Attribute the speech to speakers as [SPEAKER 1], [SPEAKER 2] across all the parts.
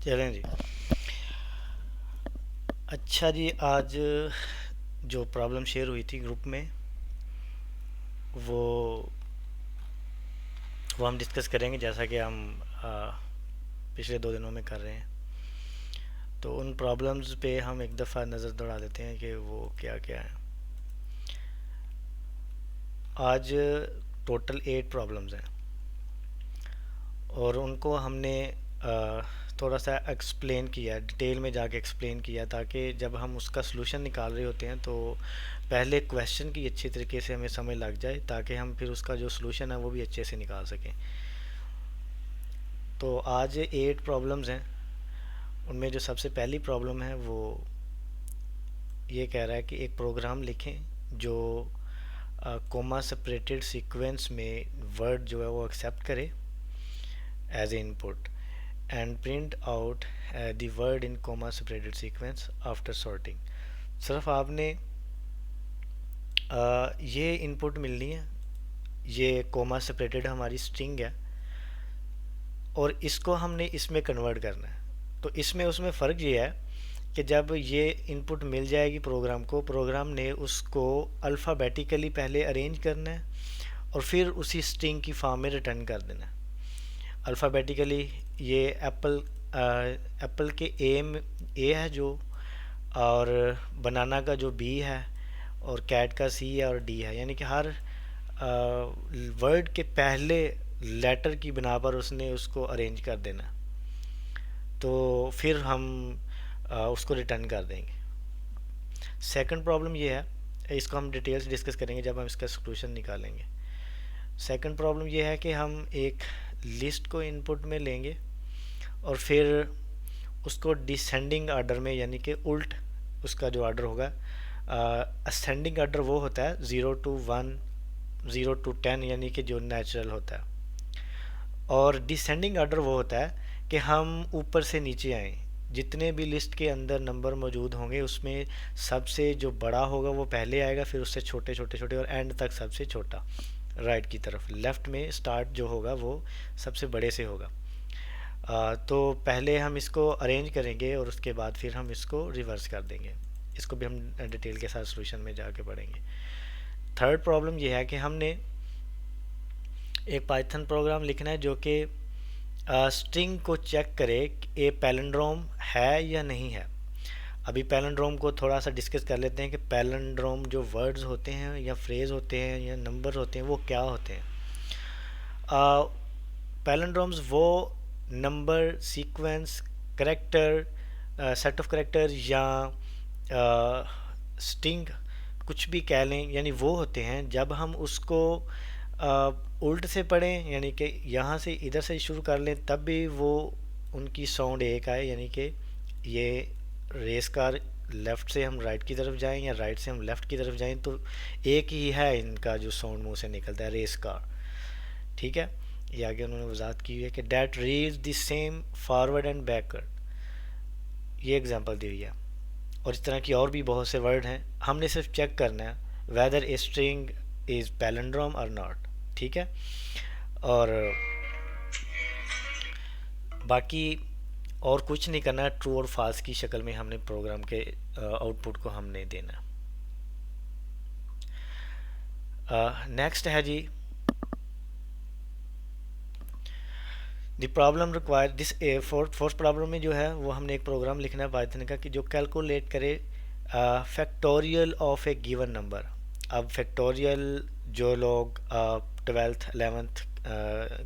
[SPEAKER 1] चलें जी। अच्छा जी, आज जो प्रॉब्लम शेयर हुई थी ग्रुप में, वो वो हम डिस्कस करेंगे, जैसा कि हम पिछले 2 दिनों में कर रहे हैं। तो उन प्रॉब्लम्स पे हम एक दफ़ा नज़र दौड़ा देते हैं कि वो क्या क्या है। आज टोटल 8 प्रॉब्लम्स हैं और उनको हमने थोड़ा सा एक्सप्लेन किया, डिटेल में जाके एक्सप्लेन किया, ताकि जब हम उसका सलूशन निकाल रहे होते हैं तो पहले क्वेश्चन की अच्छी तरीके से हमें समझ लग जाए, ताकि हम फिर उसका जो सलूशन है वो भी अच्छे से निकाल सकें। तो आज 8 प्रॉब्लम्स हैं। उनमें जो सबसे पहली प्रॉब्लम है वो ये कह रहा है कि एक प्रोग्राम लिखें जो कोमा सेपरेटेड सीक्वेंस में वर्ड जो है वो एक्सेप्ट करे as a input and print out the word in comma separated sequence after sorting. सिर्फ आपने ये इनपुट मिलनी है। ये कोमा सेपरेटेड हमारी स्ट्रिंग है और इसको हमने इसमें कन्वर्ट करना है। तो इसमें उसमें फ़र्क ये है कि जब ये इनपुट मिल जाएगी प्रोग्राम को, प्रोग्राम ने उसको अल्फ़ाबेटिकली पहले अरेंज करना है और फिर उसी स्ट्रिंग की फॉर्म में रिटर्न कर देना है। अल्फ़ाबेटिकली ये एप्पल के ए है जो, और बनाना का जो बी है, और कैट का सी है, और डी है। यानी कि हर वर्ड के पहले लेटर की बिना पर उसने उसको अरेंज कर देना, तो फिर हम उसको रिटर्न कर देंगे। सेकंड प्रॉब्लम ये है, इसको हम डिटेल से डिस्कस करेंगे जब हम इसका सॉल्यूशन निकालेंगे। सेकंड प्रॉब्लम ये है कि हम एक लिस्ट को इनपुट में लेंगे और फिर उसको डिसेंडिंग आर्डर में, यानी कि उल्ट उसका जो आर्डर होगा, असेंडिंग आर्डर वो होता है 0 to 1, 0 to 10, यानी कि जो नेचुरल होता है, और डिसेंडिंग आर्डर वो होता है कि हम ऊपर से नीचे आएँ। जितने भी लिस्ट के अंदर नंबर मौजूद होंगे उसमें सबसे जो बड़ा होगा वो पहले आएगा, फिर उससे छोटे छोटे छोटे और एंड तक सबसे छोटा राइट की तरफ। लेफ़्ट में स्टार्ट जो होगा वो सबसे बड़े से होगा। तो पहले हम इसको अरेंज करेंगे और उसके बाद फिर हम इसको रिवर्स कर देंगे। इसको भी हम डिटेल के साथ सॉल्यूशन में जाके पढ़ेंगे। थर्ड प्रॉब्लम ये है कि हमने एक पाइथन प्रोग्राम लिखना है जो कि स्ट्रिंग को चेक करे कि ये पैलिंड्रोम है या नहीं है। अभी पैलिंड्रोम को थोड़ा सा डिस्कस कर लेते हैं कि पैलिंड्रोम जो वर्ड्स होते हैं या फ्रेज होते हैं या नंबर होते हैं वो क्या होते हैं। पैलिंड्रोम्स वो number, sequence, character, set of character या स्ट्रिंग, कुछ भी कह लें, यानी वो होते हैं जब हम उसको उल्ट से पढ़ें, यानी कि यहाँ से इधर से शुरू कर लें तब भी वो उनकी साउंड एक आए। यानी कि ये रेस कार, लेफ़्ट से हम राइट की तरफ जाएं या राइट से हम लेफ़्ट की तरफ जाएं तो एक ही है इनका जो साउंड मुंह से निकलता है, रेस कार। ठीक है। ये आगे उन्होंने वजाहत की हुई है कि that reads the same forward and backward, ये एग्जांपल दी हुई है। और इस तरह की और भी बहुत से वर्ड हैं। हमने सिर्फ चेक करना है whether a string is palindrome और नॉट। ठीक है। और बाकी और कुछ नहीं करना है, ट्रू और फॉल्स की शक्ल में हमने प्रोग्राम के आउटपुट को हमने देना। नेक्स्ट है जी, the problem require this fourth problem में जो है वो हमने एक प्रोग्राम लिखना है पाइथन का कि जो कैलकुलेट करे factorial of A given number. अब फैक्टोरियल जो लोग 12th 11th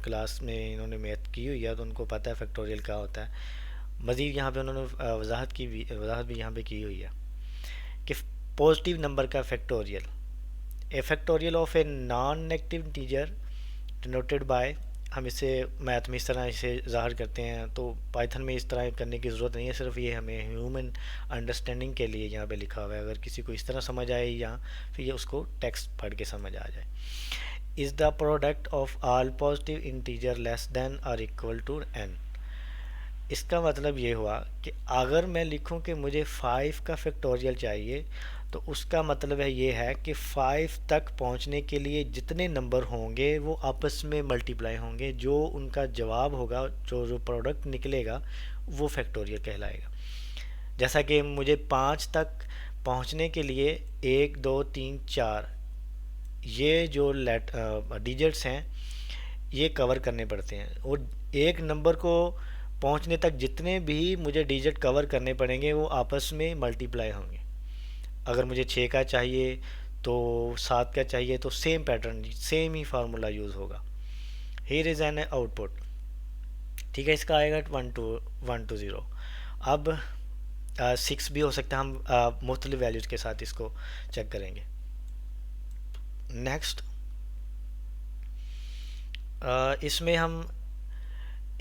[SPEAKER 1] क्लास में इन्होंने मैथ की हुई है तो उनको पता है फैक्टोरियल क्या होता है। मज़ीद यहाँ पे उन्होंने वजाहत भी यहाँ पे की हुई है कि पॉजिटिव नंबर का factorial, A factorial of a non negative integer denoted by, हम इसे मैथ में इस तरह इसे ज़ाहिर करते हैं। तो पाइथन में इस तरह करने की ज़रूरत नहीं है, सिर्फ ये हमें ह्यूमन अंडरस्टैंडिंग के लिए यहाँ पे लिखा हुआ है। अगर किसी को इस तरह समझ आए या फिर ये उसको टेक्स्ट पढ़ के समझ आ जाए। Is the product of all positive integer less than और इक्वल टू n। इसका मतलब ये हुआ कि अगर मैं लिखूं कि मुझे 5 का फैक्टोरियल चाहिए तो उसका मतलब है ये है कि 5 तक पहुंचने के लिए जितने नंबर होंगे वो आपस में मल्टीप्लाई होंगे। जो उनका जवाब होगा, जो जो प्रोडक्ट निकलेगा वो फैक्टोरियल कहलाएगा। जैसा कि मुझे 5 तक पहुंचने के लिए 1 2 3 4 ये जो डिजिट्स हैं ये कवर करने पड़ते हैं, और एक नंबर को पहुंचने तक जितने भी मुझे डिजिट कवर करने पड़ेंगे वो आपस में मल्टीप्लाई होंगे। अगर मुझे 6 का चाहिए तो 7 का चाहिए तो सेम पैटर्न, सेम ही फार्मूला यूज़ होगा। हियर इज़ एन आउटपुट, ठीक है, इसका आएगा 1 2 अब 6 भी हो सकता है, हम मुख्तलिफ वैल्यूज़ के साथ इसको चेक करेंगे। नेक्स्ट इसमें हम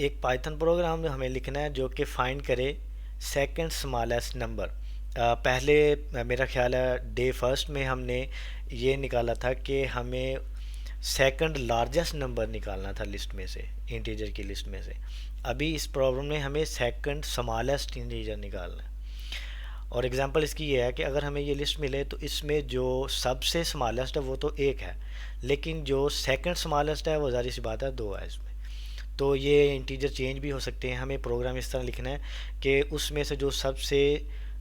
[SPEAKER 1] एक पाइथन प्रोग्राम में हमें लिखना है जो कि फाइंड करे सेकंड स्मॉलेस्ट नंबर। पहले मेरा ख्याल है डे फर्स्ट में हमने ये निकाला था कि हमें सेकंड लार्जेस्ट नंबर निकालना था लिस्ट में से, इंटीजर की लिस्ट में से। अभी इस प्रॉब्लम में हमें सेकंड स्मॉलेस्ट इंटीजर निकालना है। और एग्जांपल इसकी ये है कि अगर हमें ये लिस्ट मिले तो इसमें जो सबसे स्मॉलेस्ट है वो तो 1 है, लेकिन जो सेकंड स्मॉलेस्ट है वो ज़ाहिर सी बात है 2 है इसमें। तो ये इंटीजर चेंज भी हो सकते हैं। हमें प्रोग्राम इस तरह लिखना है कि उसमें से जो सबसे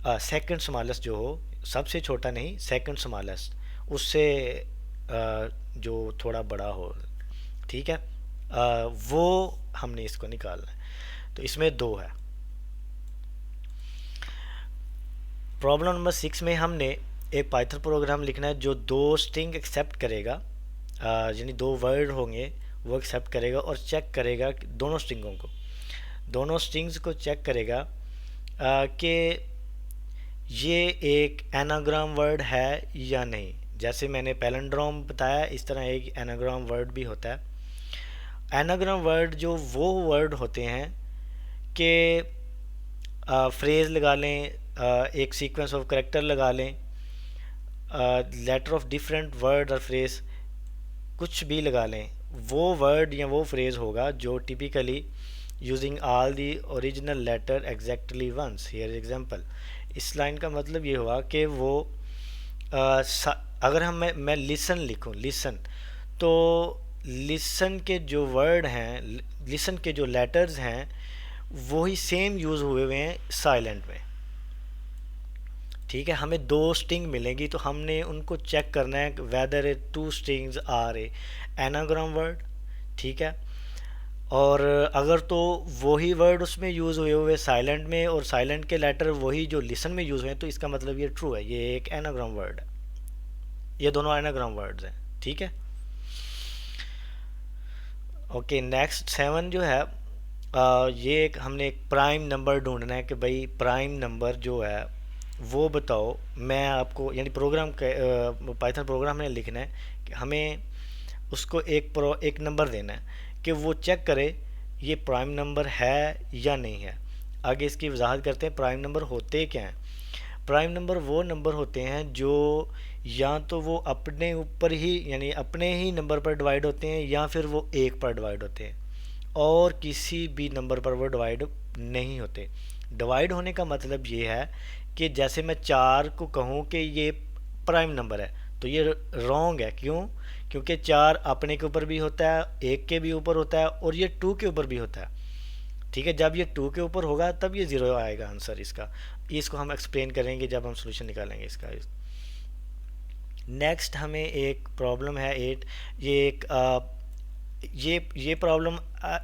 [SPEAKER 1] सेकंड स्मॉलेस्ट जो हो, सबसे छोटा नहीं, सेकंड स्मॉलेस्ट, उससे जो थोड़ा बड़ा हो, ठीक है, वो हमने इसको निकालना है। तो इसमें 2 है। प्रॉब्लम नंबर 6 में हमने एक पाइथन प्रोग्राम लिखना है जो 2 स्ट्रिंग एक्सेप्ट करेगा, यानी 2 वर्ड होंगे वो एक्सेप्ट करेगा और चेक करेगा दोनों स्ट्रिंगों को, दोनों स्ट्रिंग्स को चेक करेगा कि ये एक एनाग्राम वर्ड है या नहीं। जैसे मैंने पैलिंड्रोम बताया, इस तरह एक एनाग्राम वर्ड भी होता है। एनाग्राम वर्ड जो वो वर्ड होते हैं कि फ्रेज़ लगा लें, एक सीक्वेंस ऑफ करेक्टर लगा लें, लेटर ऑफ डिफरेंट वर्ड और फ्रेज कुछ भी लगा लें, वो वर्ड या वो फ्रेज़ होगा जो typically using all the original letter exactly once. Here example, इस लाइन का मतलब ये हुआ कि वो अगर मैं लिसन लिखूं, लिसन, तो लिसन के जो वर्ड हैं, लिसन के जो लेटर्स हैं वही सेम यूज़ हुए हैं साइलेंट में, ठीक है। हमें 2 स्ट्रिंग मिलेंगी तो हमने उनको चेक करना है whether a 2 strings are a anagram word, ठीक है। और अगर तो वही वर्ड उसमें यूज़ हुए हुए साइलेंट में और साइलेंट के लेटर वही जो लिसन में यूज़ हुए हैं, तो इसका मतलब ये ट्रू है, ये एक एनाग्राम वर्ड है, ये दोनों एनाग्राम वर्ड्स हैं, ठीक है। ओके, नेक्स्ट 7 जो है, ये एक हमने एक प्राइम नंबर ढूंढना है कि भाई प्राइम नंबर जो है वो बताओ। मैं आपको यानी प्रोग्राम पाइथन प्रोग्राम में लिखना है कि हमें उसको एक नंबर देना है कि वो चेक करे ये प्राइम नंबर है या नहीं है। आगे इसकी वजाहत करते हैं प्राइम नंबर होते क्या हैं। प्राइम नंबर वो नंबर होते हैं जो या तो वो अपने ऊपर ही यानी अपने ही नंबर पर डिवाइड होते हैं या फिर वो 1 पर डिवाइड होते हैं और किसी भी नंबर पर वो डिवाइड नहीं होते। डिवाइड होने का मतलब ये है कि जैसे मैं 4 को कहूँ कि ये प्राइम नंबर है तो ये रॉन्ग है। क्यों? क्योंकि 4 अपने के ऊपर भी होता है, 1 के भी ऊपर होता है और ये 2 के ऊपर भी होता है, ठीक है। जब ये 2 के ऊपर होगा तब ये 0 आएगा आंसर इसका। इसको हम एक्सप्लेन करेंगे जब हम सोल्यूशन निकालेंगे इसका। नेक्स्ट हमें एक प्रॉब्लम है 8। ये एक ये प्रॉब्लम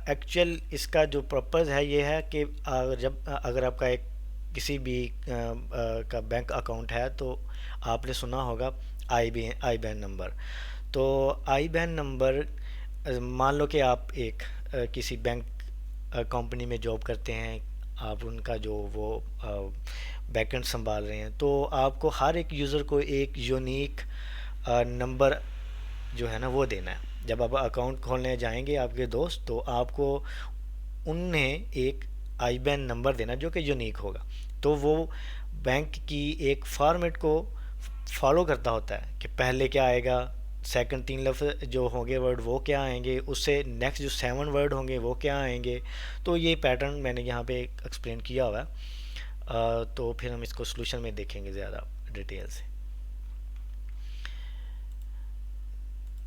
[SPEAKER 1] एक्चुअल इसका जो पर्पज़ है ये है कि अगर आपका एक किसी भी का बैंक अकाउंट है तो आपने सुना होगा आई बैन नंबर। तो आई बैन नंबर, मान लो कि आप एक किसी बैंक कंपनी में जॉब करते हैं, आप उनका जो वो बैकएंड संभाल रहे हैं, तो आपको हर एक यूज़र को एक यूनिक नंबर जो है ना वो देना है। जब आप अकाउंट खोलने जाएंगे आपके दोस्त, तो आपको उन्हें एक आईबैन नंबर देना जो कि यूनिक होगा। तो वो बैंक की एक फॉर्मेट को फॉलो करता होता है कि पहले क्या आएगा, सेकंड 3 लफ्ज़ जो होंगे वर्ड वो क्या आएंगे, उससे नेक्स्ट जो 7 वर्ड होंगे वो क्या आएंगे। तो ये पैटर्न मैंने यहाँ पे एक्सप्लेन किया हुआ है। तो फिर हम इसको सोल्यूशन में देखेंगे ज़्यादा डिटेल से।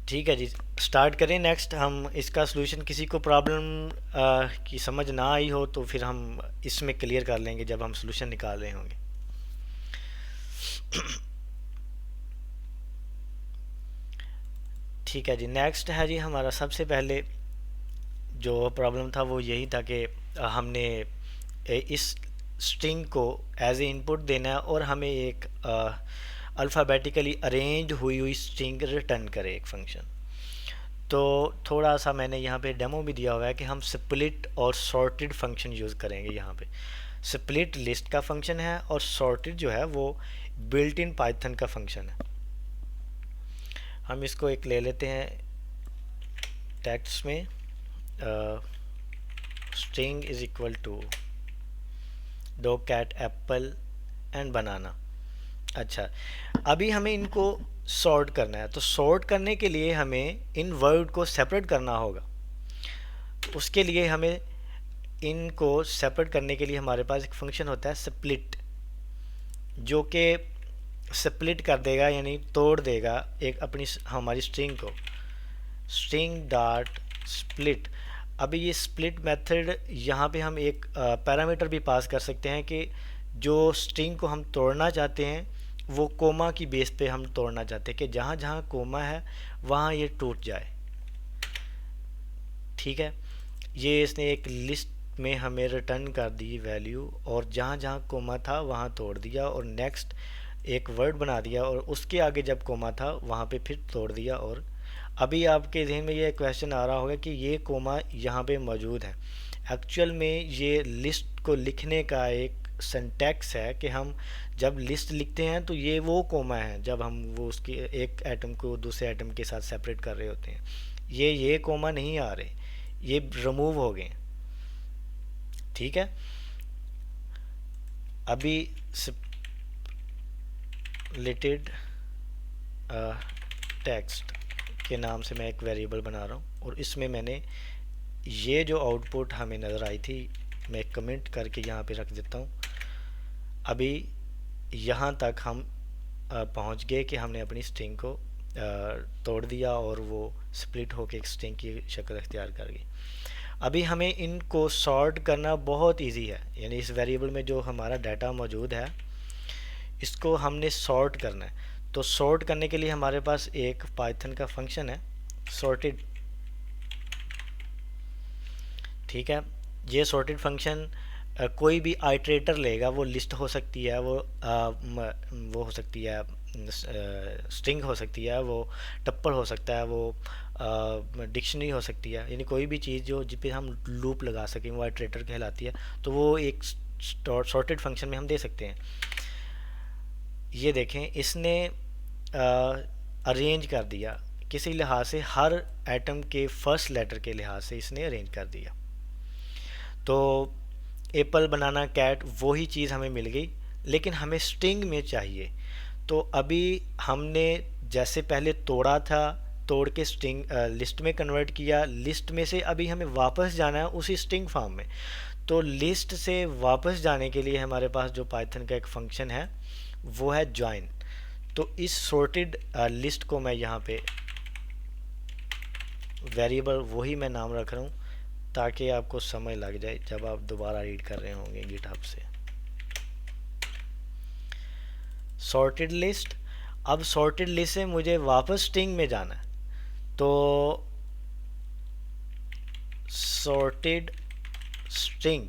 [SPEAKER 1] ठीक है जी, स्टार्ट करें। नेक्स्ट हम इसका सलूशन, किसी को प्रॉब्लम की समझ ना आई हो तो फिर हम इसमें क्लियर कर लेंगे जब हम सलूशन निकाल रहे होंगे। ठीक है जी, नेक्स्ट है जी हमारा सबसे पहले जो प्रॉब्लम था वो यही था कि हमने इस स्ट्रिंग को एज ए इनपुट देना है और हमें एक अल्फ़ाबेटिकली अरेंज हुई हुई स्ट्रिंग रिटर्न करे एक फंक्शन। तो थोड़ा सा मैंने यहाँ पे डेमो भी दिया हुआ है कि हम स्प्लिट और सॉर्टेड फंक्शन यूज़ करेंगे। यहाँ पे स्प्लिट लिस्ट का फंक्शन है और सॉर्टेड जो है वो बिल्ट इन पाइथन का फंक्शन है। हम इसको एक ले लेते हैं टेक्स्ट में, string is equal to dog cat apple and banana. अच्छा, अभी हमें इनको सॉर्ट करना है, तो सॉर्ट करने के लिए हमें इन वर्ड को सेपरेट करना होगा। उसके लिए हमें इनको सेपरेट करने के लिए हमारे पास एक फंक्शन होता है स्प्लिट, जो कि स्प्लिट कर देगा यानी तोड़ देगा एक अपनी हमारी स्ट्रिंग को। String dot split. अभी ये स्प्लिट मेथड यहाँ पे हम एक पैरामीटर भी पास कर सकते हैं कि जो स्ट्रिंग को हम तोड़ना चाहते हैं वो कोमा की बेस पे हम तोड़ना चाहते हैं कि जहाँ जहाँ कोमा है वहाँ ये टूट जाए। ठीक है, ये इसने एक लिस्ट में हमें रिटर्न कर दी वैल्यू, और जहाँ जहाँ कोमा था वहाँ तोड़ दिया और नेक्स्ट एक वर्ड बना दिया, और उसके आगे जब कोमा था वहाँ पे फिर तोड़ दिया। और अभी आपके जहन में ये क्वेश्चन आ रहा होगा कि ये कोमा यहाँ पे मौजूद है। एक्चुअल में ये लिस्ट को लिखने का एक सिंटैक्स है कि हम जब लिस्ट लिखते हैं तो ये वो कोमा है जब हम वो उसके एक एटम को दूसरे एटम के साथ सेपरेट कर रहे होते हैं। ये कोमा नहीं आ रहे, ये रिमूव हो गए। ठीक है, अभी स्प्लिटेड टेक्स्ट के नाम से मैं एक वेरिएबल बना रहा हूँ और इसमें मैंने ये जो आउटपुट हमें नज़र आई थी मैं कमेंट करके यहाँ पे रख देता हूँ। अभी यहाँ तक हम पहुँच गए कि हमने अपनी स्ट्रिंग को तोड़ दिया और वो स्प्लिट होकर एक स्ट्रिंग की शक्ल अख्तियार कर गई। अभी हमें इनको सॉर्ट करना बहुत इजी है, यानी इस वेरिएबल में जो हमारा डाटा मौजूद है इसको हमने सॉर्ट करना है। तो सॉर्ट करने के लिए हमारे पास एक पाइथन का फंक्शन है सॉर्टेड। ठीक है, ये सॉर्टेड फंक्शन कोई भी आइटरेटर लेगा, वो लिस्ट हो सकती है, वो हो सकती है स्ट्रिंग हो सकती है, वो टप्पल हो सकता है, वो डिक्शनरी हो सकती है, यानी कोई भी चीज़ जो जिस पे हम लूप लगा सकें वो आइटरेटर कहलाती है। तो वो एक सॉर्टेड फंक्शन में हम दे सकते हैं। ये देखें, इसने अरेंज कर दिया किसी लिहाज से, हर एटम के फर्स्ट लेटर के लिहाज से इसने अरेंज कर दिया। तो एप्पल बनाना कैट वही चीज़ हमें मिल गई, लेकिन हमें स्ट्रिंग में चाहिए। तो अभी हमने जैसे पहले तोड़ा था, तोड़ के स्ट्रिंग लिस्ट में कन्वर्ट किया, लिस्ट में से अभी हमें वापस जाना है उसी स्ट्रिंग फॉर्म में। तो लिस्ट से वापस जाने के लिए हमारे पास जो पाइथन का एक फंक्शन है वो है ज्वाइन। तो इस सॉर्टेड लिस्ट को मैं यहाँ पे वेरिएबल वही मैं नाम रख रहा हूँ ताकि आपको समझ लग जाए जब आप दोबारा रीड कर रहे होंगे गिटहब से। Sorted list. अब सॉर्टेड लिस्ट से मुझे वापस स्ट्रिंग में जाना है, तो सॉर्टेड स्ट्रिंग।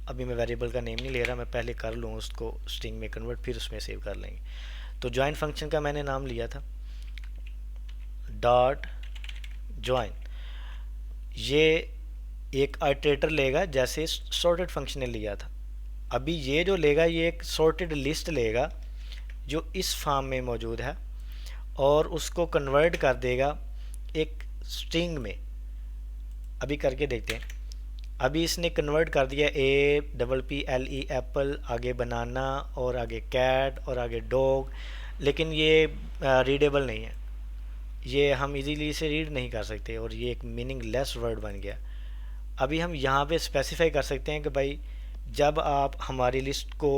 [SPEAKER 1] अभी मैं वेरिएबल का नेम नहीं ले रहा, मैं पहले कर लूँ उसको स्ट्रिंग में कन्वर्ट, फिर उसमें सेव कर लेंगे। तो ज्वाइन फंक्शन का मैंने नाम लिया था डॉट ज्वाइन। ये एक आइटरेटर लेगा जैसे सॉर्टेड फंक्शन ने लिया था। अभी ये जो लेगा ये एक सॉर्टेड लिस्ट लेगा जो इस फॉर्म में मौजूद है और उसको कन्वर्ट कर देगा एक स्ट्रिंग में। अभी करके देखते हैं। अभी इसने कन्वर्ट कर दिया APPLE एप्पल, आगे बनाना और आगे कैट और आगे डॉग, लेकिन ये रीडेबल नहीं है, ये हम इजीली इसे रीड नहीं कर सकते और ये एक मीनिंगलेस वर्ड बन गया। अभी हम यहाँ पे स्पेसिफाई कर सकते हैं कि भाई जब आप हमारी लिस्ट को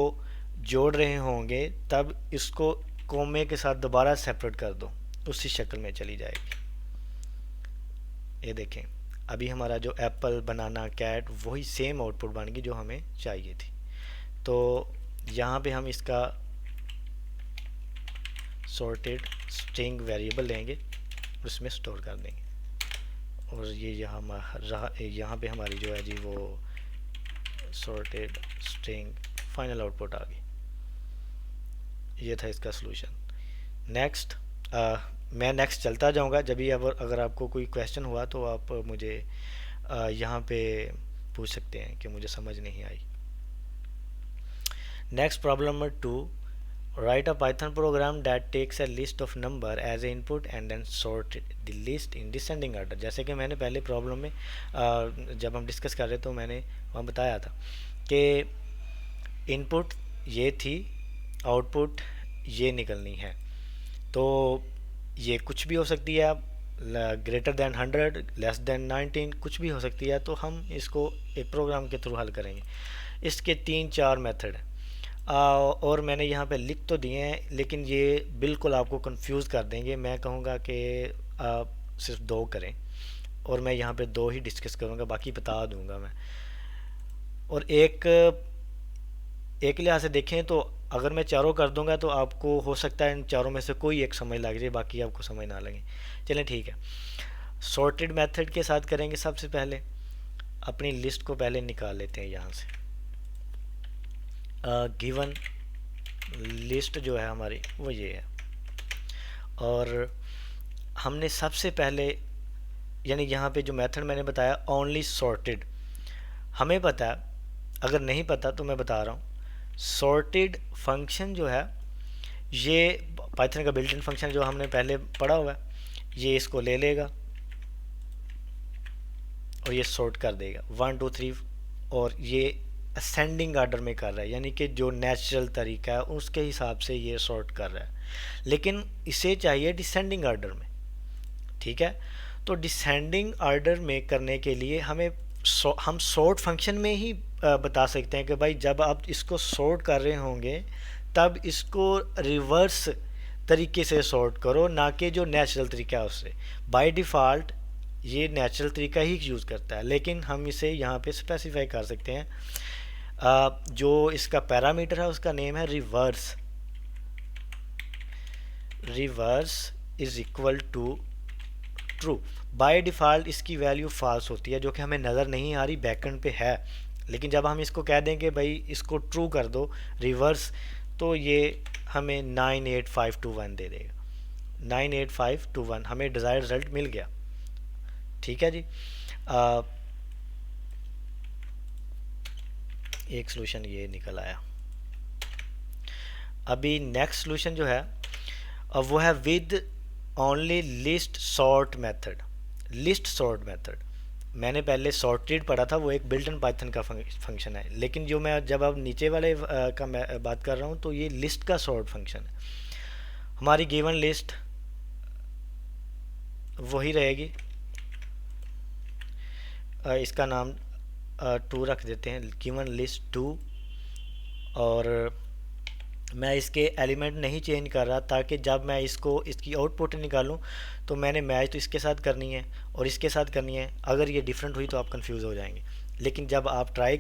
[SPEAKER 1] जोड़ रहे होंगे तब इसको कोमे के साथ दोबारा सेपरेट कर दो, उसी शक्ल में चली जाएगी। ये देखें, अभी हमारा जो एप्पल बनाना कैट वही सेम आउटपुट बन गई जो हमें चाहिए थी। तो यहाँ पे हम इसका सॉर्टेड स्ट्रिंग वेरिएबल लेंगे, उसमें स्टोर कर देंगे, और ये यहाँ पे हमारी जो है जी वो सॉर्टेड स्ट्रिंग फाइनल आउटपुट आ गई। ये था इसका सलूशन। नेक्स्ट मैं नेक्स्ट चलता जाऊंगा, जब भी अगर आपको कोई क्वेश्चन हुआ तो आप मुझे यहाँ पे पूछ सकते हैं कि मुझे समझ नहीं आई। Next problem number 2, write a Python program that takes a list of number as a input and then sort the list in descending order. जैसे कि मैंने पहले प्रॉब्लम में जब हम डिस्कस कर रहे तो मैंने वहाँ बताया था कि इनपुट ये थी, आउटपुट ये निकलनी है। तो ये कुछ भी हो सकती है, ग्रेटर देन 100, लेस देन 19, कुछ भी हो सकती है। तो हम इसको एक प्रोग्राम के थ्रू हल करेंगे। इसके 3-4 मेथड और मैंने यहाँ पे लिख तो दिए हैं, लेकिन ये बिल्कुल आपको कंफ्यूज कर देंगे। मैं कहूँगा कि आप सिर्फ 2 करें, और मैं यहाँ पे 2 ही डिस्कस करूँगा, बाकी बता दूँगा मैं। और एक लिहाज से देखें तो अगर मैं चारों कर दूंगा तो आपको हो सकता है इन चारों में से कोई एक समझ लग जाए, बाकी आपको समझ ना लगे। चलें ठीक है, सॉर्टेड मेथड के साथ करेंगे। सबसे पहले अपनी लिस्ट को पहले निकाल लेते हैं यहाँ से। गिवन लिस्ट जो है हमारी वो ये है, और हमने सबसे पहले यानी यहाँ पे जो मेथड मैंने बताया ओनली सॉर्टेड, हमें पता है, अगर नहीं पता तो मैं बता रहा हूँ। सॉर्टेड फंक्शन जो है ये पाइथन का बिल्ट इन फंक्शन जो हमने पहले पढ़ा हुआ है, ये इसको ले लेगा और ये सॉर्ट कर देगा 1 2 3, और ये असेंडिंग आर्डर में कर रहा है, यानी कि जो नेचुरल तरीका है उसके हिसाब से ये सॉर्ट कर रहा है। लेकिन इसे चाहिए डिसेंडिंग आर्डर में, ठीक है। तो डिसेंडिंग आर्डर में करने के लिए हम सॉर्ट फंक्शन में ही बता सकते हैं कि भाई जब आप इसको सॉर्ट कर रहे होंगे तब इसको रिवर्स तरीके से सॉर्ट करो, ना कि जो नेचुरल तरीका है उससे। बाय डिफ़ॉल्ट ये नेचुरल तरीका ही यूज़ करता है, लेकिन हम इसे यहाँ पे स्पेसिफाई कर सकते हैं। जो इसका पैरामीटर है उसका नेम है reverse. Reverse is equal to true. By default इसकी वैल्यू फॉल्स होती है, जो कि हमें नज़र नहीं आ रही, बैकएंड पे है। लेकिन जब हम इसको कह देंगे भाई इसको ट्रू कर दो रिवर्स, तो ये हमें 98521 दे देगा। 98521 हमें डिज़ायर्ड रिजल्ट मिल गया, ठीक है जी। एक सॉल्यूशन ये निकल आया। अभी नेक्स्ट सॉल्यूशन जो है वो है with only list sort method. List sort method मैंने पहले सॉर्टेड पढ़ा था, वो एक बिल्ट इन पाइथन का फंक्शन है, लेकिन जो मैं जब अब नीचे वाले का मैं बात कर रहा हूँ तो ये लिस्ट का सॉर्ट फंक्शन है। हमारी गिवन लिस्ट वही रहेगी, इसका नाम 2 रख देते हैं, गिवन लिस्ट 2, और मैं इसके एलिमेंट नहीं चेंज कर रहा ताकि जब मैं इसकी आउटपुट निकालूं तो मैंने मैच तो इसके साथ करनी है और इसके साथ करनी है। अगर ये डिफरेंट हुई तो आप कंफ्यूज हो जाएंगे, लेकिन जब आप ट्राई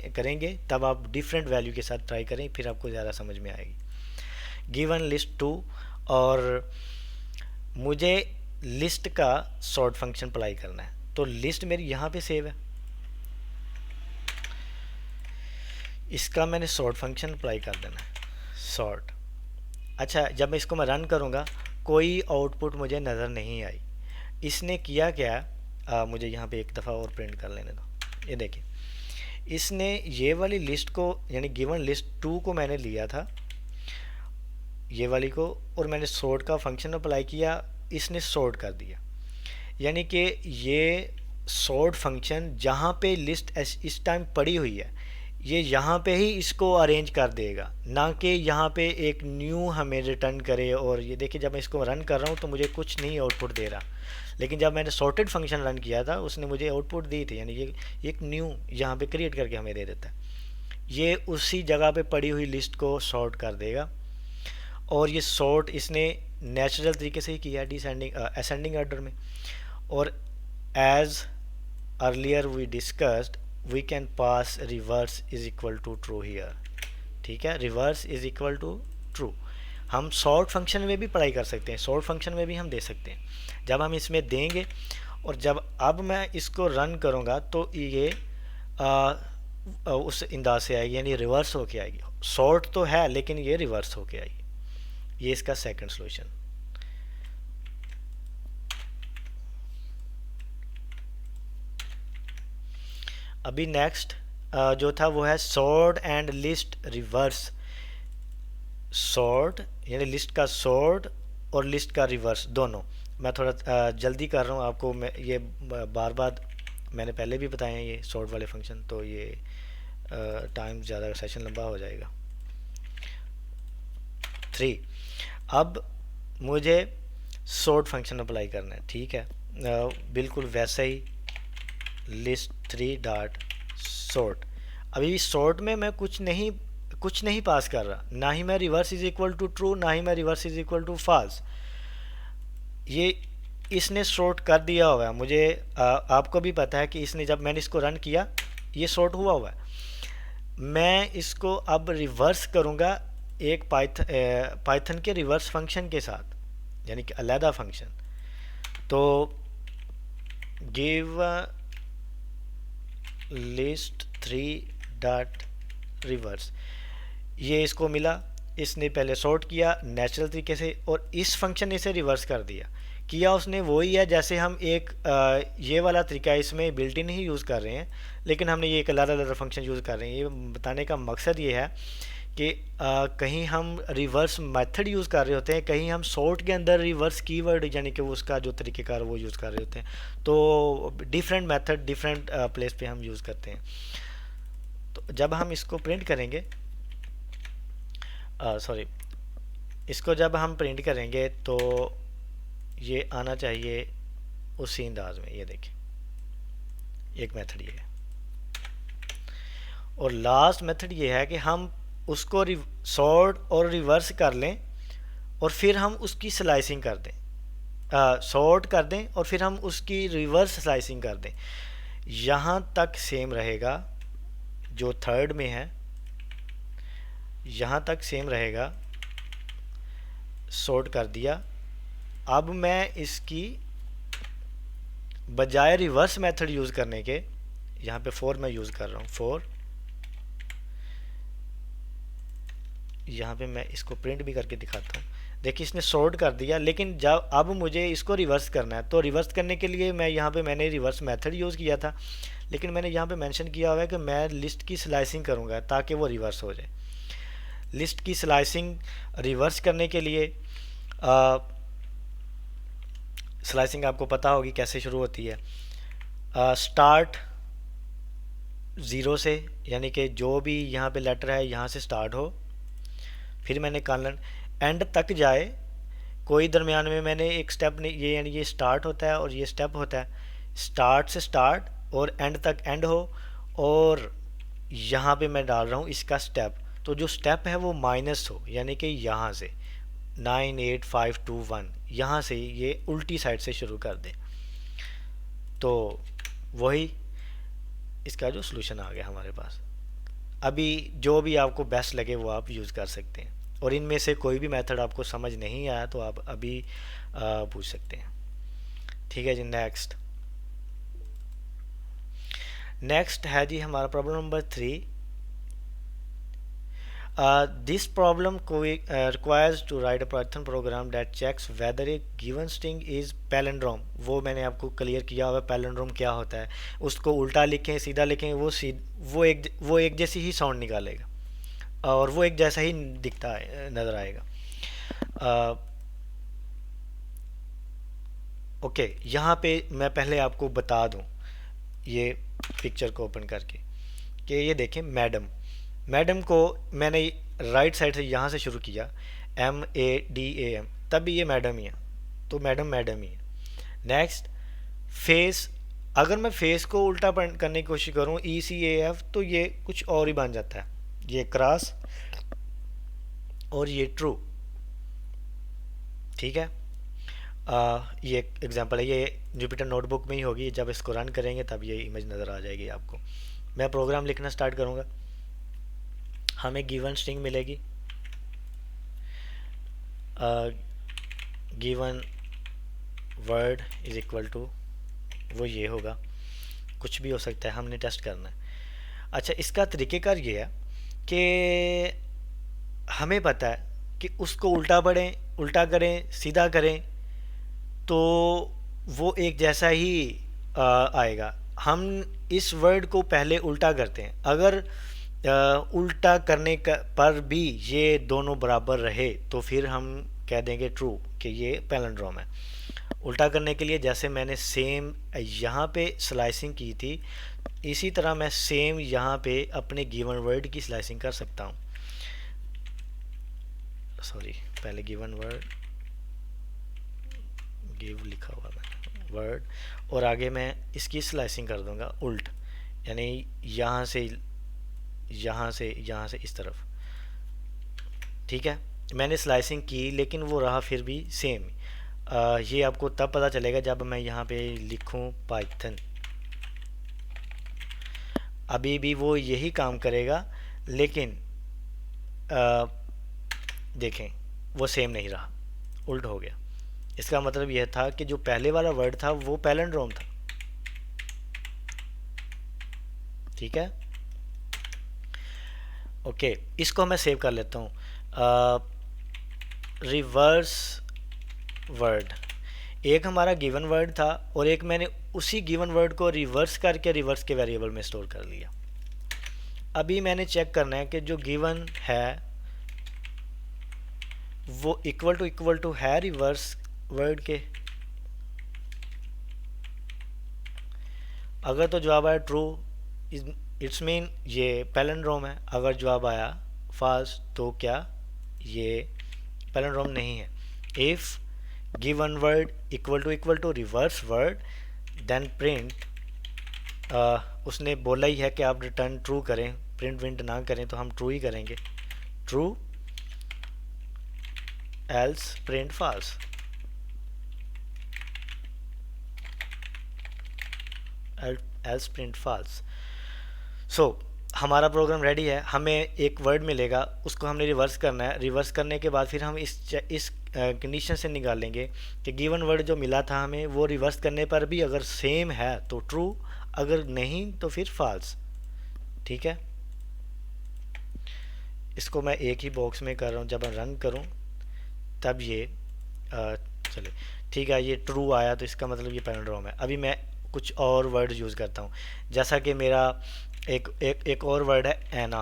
[SPEAKER 1] करेंगे तब आप डिफरेंट वैल्यू के साथ ट्राई करें, फिर आपको ज़्यादा समझ में आएगी। गिवन लिस्ट 2, और मुझे लिस्ट का सॉर्ट फंक्शन अप्लाई करना है, तो लिस्ट मेरी यहाँ पे सेव है, इसका मैंने सॉर्ट फंक्शन अप्लाई कर देना है, सॉर्ट। अच्छा, जब मैं इसको रन करूँगा कोई आउटपुट मुझे नज़र नहीं आई। इसने किया क्या, मुझे यहाँ पे एक दफ़ा और प्रिंट कर लेने दो। ये देखिए, इसने ये वाली लिस्ट को यानी गिवन लिस्ट 2 को मैंने लिया था, ये वाली को, और मैंने सॉर्ट का फंक्शन अप्लाई किया, इसने सॉर्ट कर दिया। यानी कि ये सॉर्ट फंक्शन जहाँ पे लिस्ट इस टाइम पड़ी हुई है ये यहाँ पे ही इसको अरेंज कर देगा, ना कि यहाँ पे एक न्यू हमें रिटर्न करे। और ये देखिए जब मैं इसको रन कर रहा हूँ तो मुझे कुछ नहीं आउटपुट दे रहा, लेकिन जब मैंने सॉर्टेड फंक्शन रन किया था उसने मुझे आउटपुट दी थी, यानी ये एक न्यू यहाँ पे क्रिएट करके हमें दे देता है। ये उसी जगह पे पड़ी हुई लिस्ट को सॉर्ट कर देगा और ये सॉर्ट इसने नेचुरल तरीके से ही किया, डिसेंडिंग असेंडिंग ऑर्डर में। और as earlier we discussed we can pass reverse is equal to true here. ठीक है, reverse is equal to true हम सॉर्ट फंक्शन में भी पढ़ाई कर सकते हैं, सॉर्ट फंक्शन में भी हम दे सकते हैं। जब हम इसमें देंगे और जब अब मैं इसको रन करूँगा तो ये उस अंदाज से आएगी, यानी रिवर्स होके आएगी। सॉर्ट तो है लेकिन ये रिवर्स होके आएगी। ये इसका सेकंड सॉल्यूशन। अभी नेक्स्ट जो था वो है sort and list reverse. Sort यानी लिस्ट का सॉर्ट और लिस्ट का रिवर्स दोनों। मैं थोड़ा जल्दी कर रहा हूँ आपको, मैं ये बार बार मैंने पहले भी बताए हैं ये सॉर्ट वाले फंक्शन, तो ये टाइम ज़्यादा सेशन लंबा हो जाएगा। 3 अब मुझे सॉर्ट फंक्शन अप्लाई करना है। ठीक है, बिल्कुल वैसे ही लिस्ट 3 डॉट सॉर्ट। अभी सॉर्ट में मैं कुछ नहीं पास कर रहा, ना ही मैं reverse is equal to true, ना ही मैं reverse is equal to false. ये इसने सॉर्ट कर दिया हुआ है। मुझे आपको भी पता है कि इसने जब मैंने इसको रन किया ये सॉर्ट हुआ है। मैं इसको अब रिवर्स करूँगा एक पाइथन के रिवर्स फंक्शन के साथ, यानी कि अलहदा फंक्शन। तो गिव लिस्ट 3 डॉट रिवर्स, ये इसको मिला, इसने पहले सॉर्ट किया नेचुरल तरीके से और इस फंक्शन ने इसे रिवर्स कर दिया। किया उसने वही है जैसे हम एक ये वाला तरीका इसमें बिल्ट इन ही यूज़ कर रहे हैं, लेकिन हमने ये एक अलग फंक्शन यूज़ कर रहे हैं। ये बताने का मकसद ये है कि कहीं हम रिवर्स मेथड यूज़ कर रहे होते हैं, कहीं हम सॉर्ट के अंदर रिवर्स कीवर्ड यानी कि उसका जो तरीक़ेकार वो यूज़ कर रहे होते हैं। तो डिफरेंट मेथड डिफरेंट प्लेस पे हम यूज़ करते हैं। तो जब हम इसको प्रिंट करेंगे, सॉरी, इसको जब हम प्रिंट करेंगे तो ये आना चाहिए उसी अंदाज में। ये देखिए एक मेथड ये है और लास्ट मेथड ये है कि हम उसको सॉर्ट और रिवर्स कर लें और फिर हम उसकी स्लाइसिंग कर दें, सॉर्ट कर दें और फिर हम उसकी रिवर्स स्लाइसिंग कर दें। यहाँ तक सेम रहेगा जो थर्ड में है, यहाँ तक सेम रहेगा। सॉर्ट कर दिया, अब मैं इसकी बजाय रिवर्स मेथड यूज़ करने के, यहाँ पे 4 मैं यूज़ कर रहा हूँ, 4। यहाँ पे मैं इसको प्रिंट भी करके दिखाता हूँ। देखिए इसने सॉर्ट कर दिया, लेकिन जब अब मुझे इसको रिवर्स करना है तो रिवर्स करने के लिए मैं यहाँ पे मैंने रिवर्स मेथड यूज़ किया था, लेकिन मैंने यहाँ पे मेंशन किया हुआ है कि मैं लिस्ट की स्लाइसिंग करूँगा ताकि वो रिवर्स हो जाए। लिस्ट की स्लाइसिंग रिवर्स करने के लिए स्लाइसिंग आपको पता होगी कैसे शुरू होती है। स्टार्ट 0 से, यानी कि जो भी यहाँ पे लेटर है यहाँ से स्टार्ट हो, फिर मैंने कॉलन एंड तक जाए। कोई दरमियान में मैंने एक स्टेप नहीं, ये यानी ये स्टार्ट होता है और ये स्टेप होता है। स्टार्ट से स्टार्ट और एंड तक एंड हो, और यहाँ पे मैं डाल रहा हूँ इसका स्टेप। तो जो स्टेप है वो माइनस हो, यानी कि यहाँ से 9 8 5 2 1 यहाँ से ये उल्टी साइड से शुरू कर दे। तो वही इसका जो सॉल्यूशन आ गया हमारे पास। अभी जो भी आपको बेस्ट लगे वो आप यूज़ कर सकते हैं, और इनमें से कोई भी मेथड आपको समझ नहीं आया तो आप अभी पूछ सकते हैं। ठीक है जी, नेक्स्ट है जी हमारा problem number 3। This problem requires to write a Python program that checks whether a given string is palindrome। वो मैंने आपको क्लियर किया हुआ palindrome क्या होता है। उसको उल्टा लिखें सीधा लिखें वो एक जैसी ही साउंड निकालेगा और वो एक जैसा ही दिखता है, नज़र आएगा। ओके, यहाँ पे मैं पहले आपको बता दूँ ये पिक्चर को ओपन करके कि ये देखें मैडम को मैंने राइट साइड से यहाँ से शुरू किया, MADAM, तब भी ये मैडम ही है, तो मैडम ही है। नेक्स्ट फेस, अगर मैं फेस को उल्टा करने की कोशिश करूँ ECAF, तो ये कुछ और ही बन जाता है, ये क्रॉस और ये ट्रू। ठीक है। ये एग्जांपल है, ये जुपिटर नोटबुक में ही होगी, जब इसको रन करेंगे तब ये इमेज नज़र आ जाएगी आपको। मैं प्रोग्राम लिखना स्टार्ट करूँगा, हमें गिवन स्ट्रिंग मिलेगी, given word is equal to, वो ये होगा, कुछ भी हो सकता है, हमने टेस्ट करना है। अच्छा, इसका तरीक़ेकार ये है कि हमें पता है कि उसको उल्टा पढ़ें, उल्टा करें, सीधा करें तो वो एक जैसा ही आएगा। हम इस वर्ड को पहले उल्टा करते हैं, अगर उल्टा करने का पर भी ये दोनों बराबर रहे तो फिर हम कह देंगे ट्रू कि ये पैलिंड्रोम है। उल्टा करने के लिए जैसे मैंने सेम यहाँ पे स्लाइसिंग की थी, इसी तरह मैं सेम यहाँ पे अपने गिवन वर्ड की स्लाइसिंग कर सकता हूँ। सॉरी, पहले गिवन वर्ड, गिव लिखा हुआ है वर्ड, और आगे मैं इसकी स्लाइसिंग कर दूंगा उल्ट, यानी यहाँ से यहाँ से यहाँ से इस तरफ। ठीक है, मैंने स्लाइसिंग की लेकिन वो रहा फिर भी सेम। ये आपको तब पता चलेगा जब मैं यहाँ पे लिखूँ पाइथन, अभी भी वो यही काम करेगा लेकिन देखें वो सेम नहीं रहा, उल्ट हो गया। इसका मतलब यह था कि जो पहले वाला वर्ड था वो पैलिंड्रोम था। ठीक है, ओके, इसको मैं सेव कर लेता हूँ। रिवर्स वर्ड, एक हमारा गिवन वर्ड था और एक मैंने उसी गिवन वर्ड को रिवर्स करके रिवर्स के वेरिएबल में स्टोर कर लिया। अभी मैंने चेक करना है कि जो गिवन है वो इक्वल टू है रिवर्स वर्ड के। अगर तो जवाब आया ट्रू, इट्स मीन ये पैलिंड्रोम है। अगर जवाब आया फॉल्स तो क्या ये पैलिंड्रोम नहीं है। If given word equal to reverse word then print, उसने बोला ही है कि आप रिटर्न ट्रू करें, प्रिंट विंट ना करें, तो हम ट्रू ही करेंगे, true else print false. Else print false. So हमारा प्रोग्राम रेडी है, हमें एक वर्ड मिलेगा, उसको हमने रिवर्स करना है। रिवर्स करने के बाद फिर हम इस कंडीशन से निकालेंगे कि गिवन वर्ड जो मिला था हमें वो रिवर्स करने पर भी अगर सेम है तो ट्रू, अगर नहीं तो फिर फॉल्स। ठीक है, इसको मैं एक ही बॉक्स में कर रहा हूँ, जब मैं रन करूँ तब ये चले। ठीक है, ये ट्रू आया तो इसका मतलब ये पैलिंड्रोम है। अभी मैं कुछ और वर्ड यूज़ करता हूँ, जैसा कि मेरा एक और वर्ड है एना,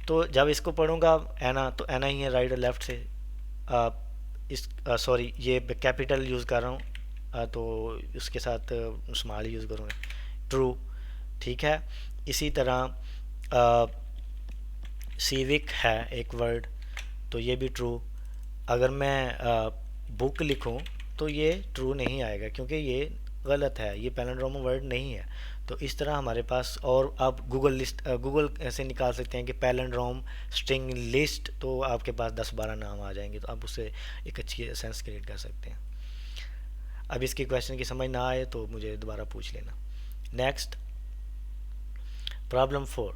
[SPEAKER 1] तो जब इसको पढ़ूंगा एना तो एना ही है राइट और लेफ्ट से। इस सॉरी ये कैपिटल यूज़ कर रहा हूँ तो उसके साथ स्मॉल यूज़ करूँगा, ट्रू। ठीक है, इसी तरह सिविक है एक वर्ड, तो ये भी ट्रू। अगर मैं बुक लिखूं तो ये ट्रू नहीं आएगा क्योंकि ये गलत है, ये पैलिंड्रोम वर्ड नहीं है। तो इस तरह हमारे पास, और आप गूगल से निकाल सकते हैं कि पैलिंड्रोम स्ट्रिंग लिस्ट, तो आपके पास 10-12 नाम आ जाएंगे, तो आप उससे एक अच्छी सेंस क्रिएट कर सकते हैं। अब इसकी क्वेश्चन की समझ ना आए तो मुझे दोबारा पूछ लेना। Next, problem 4,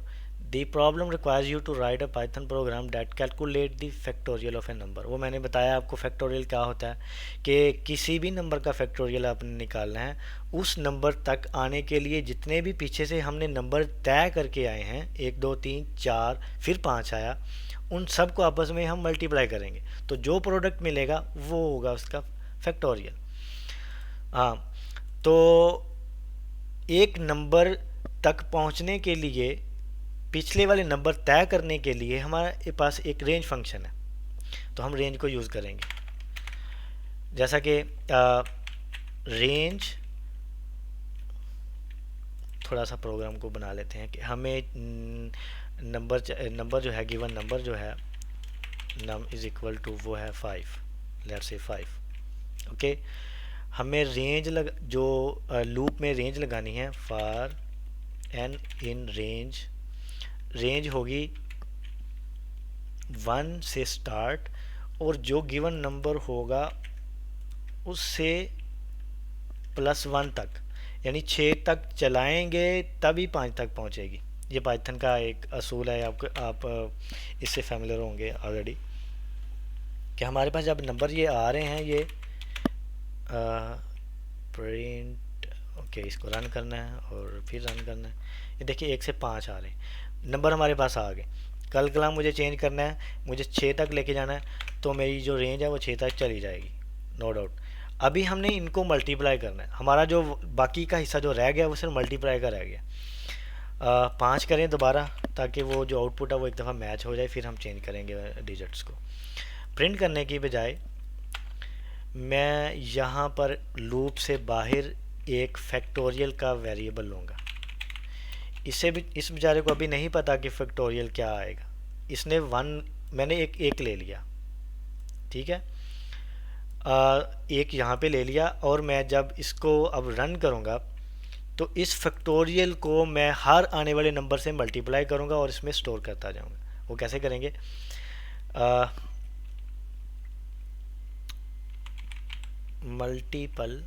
[SPEAKER 1] The problem requires you to write a Python program that calculate the factorial of a number। वो मैंने बताया आपको फैक्टोरियल क्या होता है, कि किसी भी नंबर का फैक्टोरियल आपने निकालना है, उस नंबर तक आने के लिए जितने भी पीछे से हमने नंबर तय करके आए हैं, 1 2 3 4 फिर 5 आया, उन सब को आपस में हम मल्टीप्लाई करेंगे तो जो प्रोडक्ट मिलेगा वो होगा उसका फैक्टोरियल। हाँ, तो एक नंबर तक पहुँचने के लिए, पिछले वाले नंबर तय करने के लिए हमारे पास एक रेंज फंक्शन है, तो हम रेंज को यूज़ करेंगे। जैसा कि रेंज, थोड़ा सा प्रोग्राम को बना लेते हैं कि हमें नंबर जो है, गिवन नंबर जो है नम इज़ इक्वल टू वो है 5, लेट्स से 5। ओके, हमें रेंज जो लूप में रेंज लगानी है, फॉर एन इन रेंज होगी 1 से स्टार्ट और जो गिवन नंबर होगा उससे +1 तक, यानी 6 तक चलाएंगे तभी 5 तक पहुंचेगी। ये पाइथन का एक असूल है, आपको आप इससे फैमिलियर होंगे ऑलरेडी, कि हमारे पास जब नंबर ये आ रहे हैं, ये प्रिंट, ओके, इसको रन करना है और फिर रन करना है। ये देखिए 1 से 5 आ रहे हैं, नंबर हमारे पास आ गए। कल कला मुझे चेंज करना है, मुझे 6 तक लेके जाना है, तो मेरी जो रेंज है वो 6 तक चली जाएगी, नो डाउट। अभी हमने इनको मल्टीप्लाई करना है, हमारा जो बाकी का हिस्सा जो रह गया वो सिर्फ मल्टीप्लाई का रह गया। 5 करें दोबारा, ताकि वो जो आउटपुट है वो एक दफ़ा मैच हो जाए, फिर हम चेंज करेंगे डिजिट्स को। प्रिंट करने की बजाय मैं यहाँ पर लूप से बाहर एक फैक्टोरियल का वेरिएबल लूँगा। इससे भी इस बेचारे को अभी नहीं पता कि फैक्टोरियल क्या आएगा, इसने 1, मैंने एक ले लिया, ठीक है, एक यहाँ पे ले लिया, और मैं जब इसको अब रन करूँगा तो इस फैक्टोरियल को मैं हर आने वाले नंबर से मल्टीप्लाई करूँगा और इसमें स्टोर करता जाऊँगा। वो कैसे करेंगे, मल्टीपल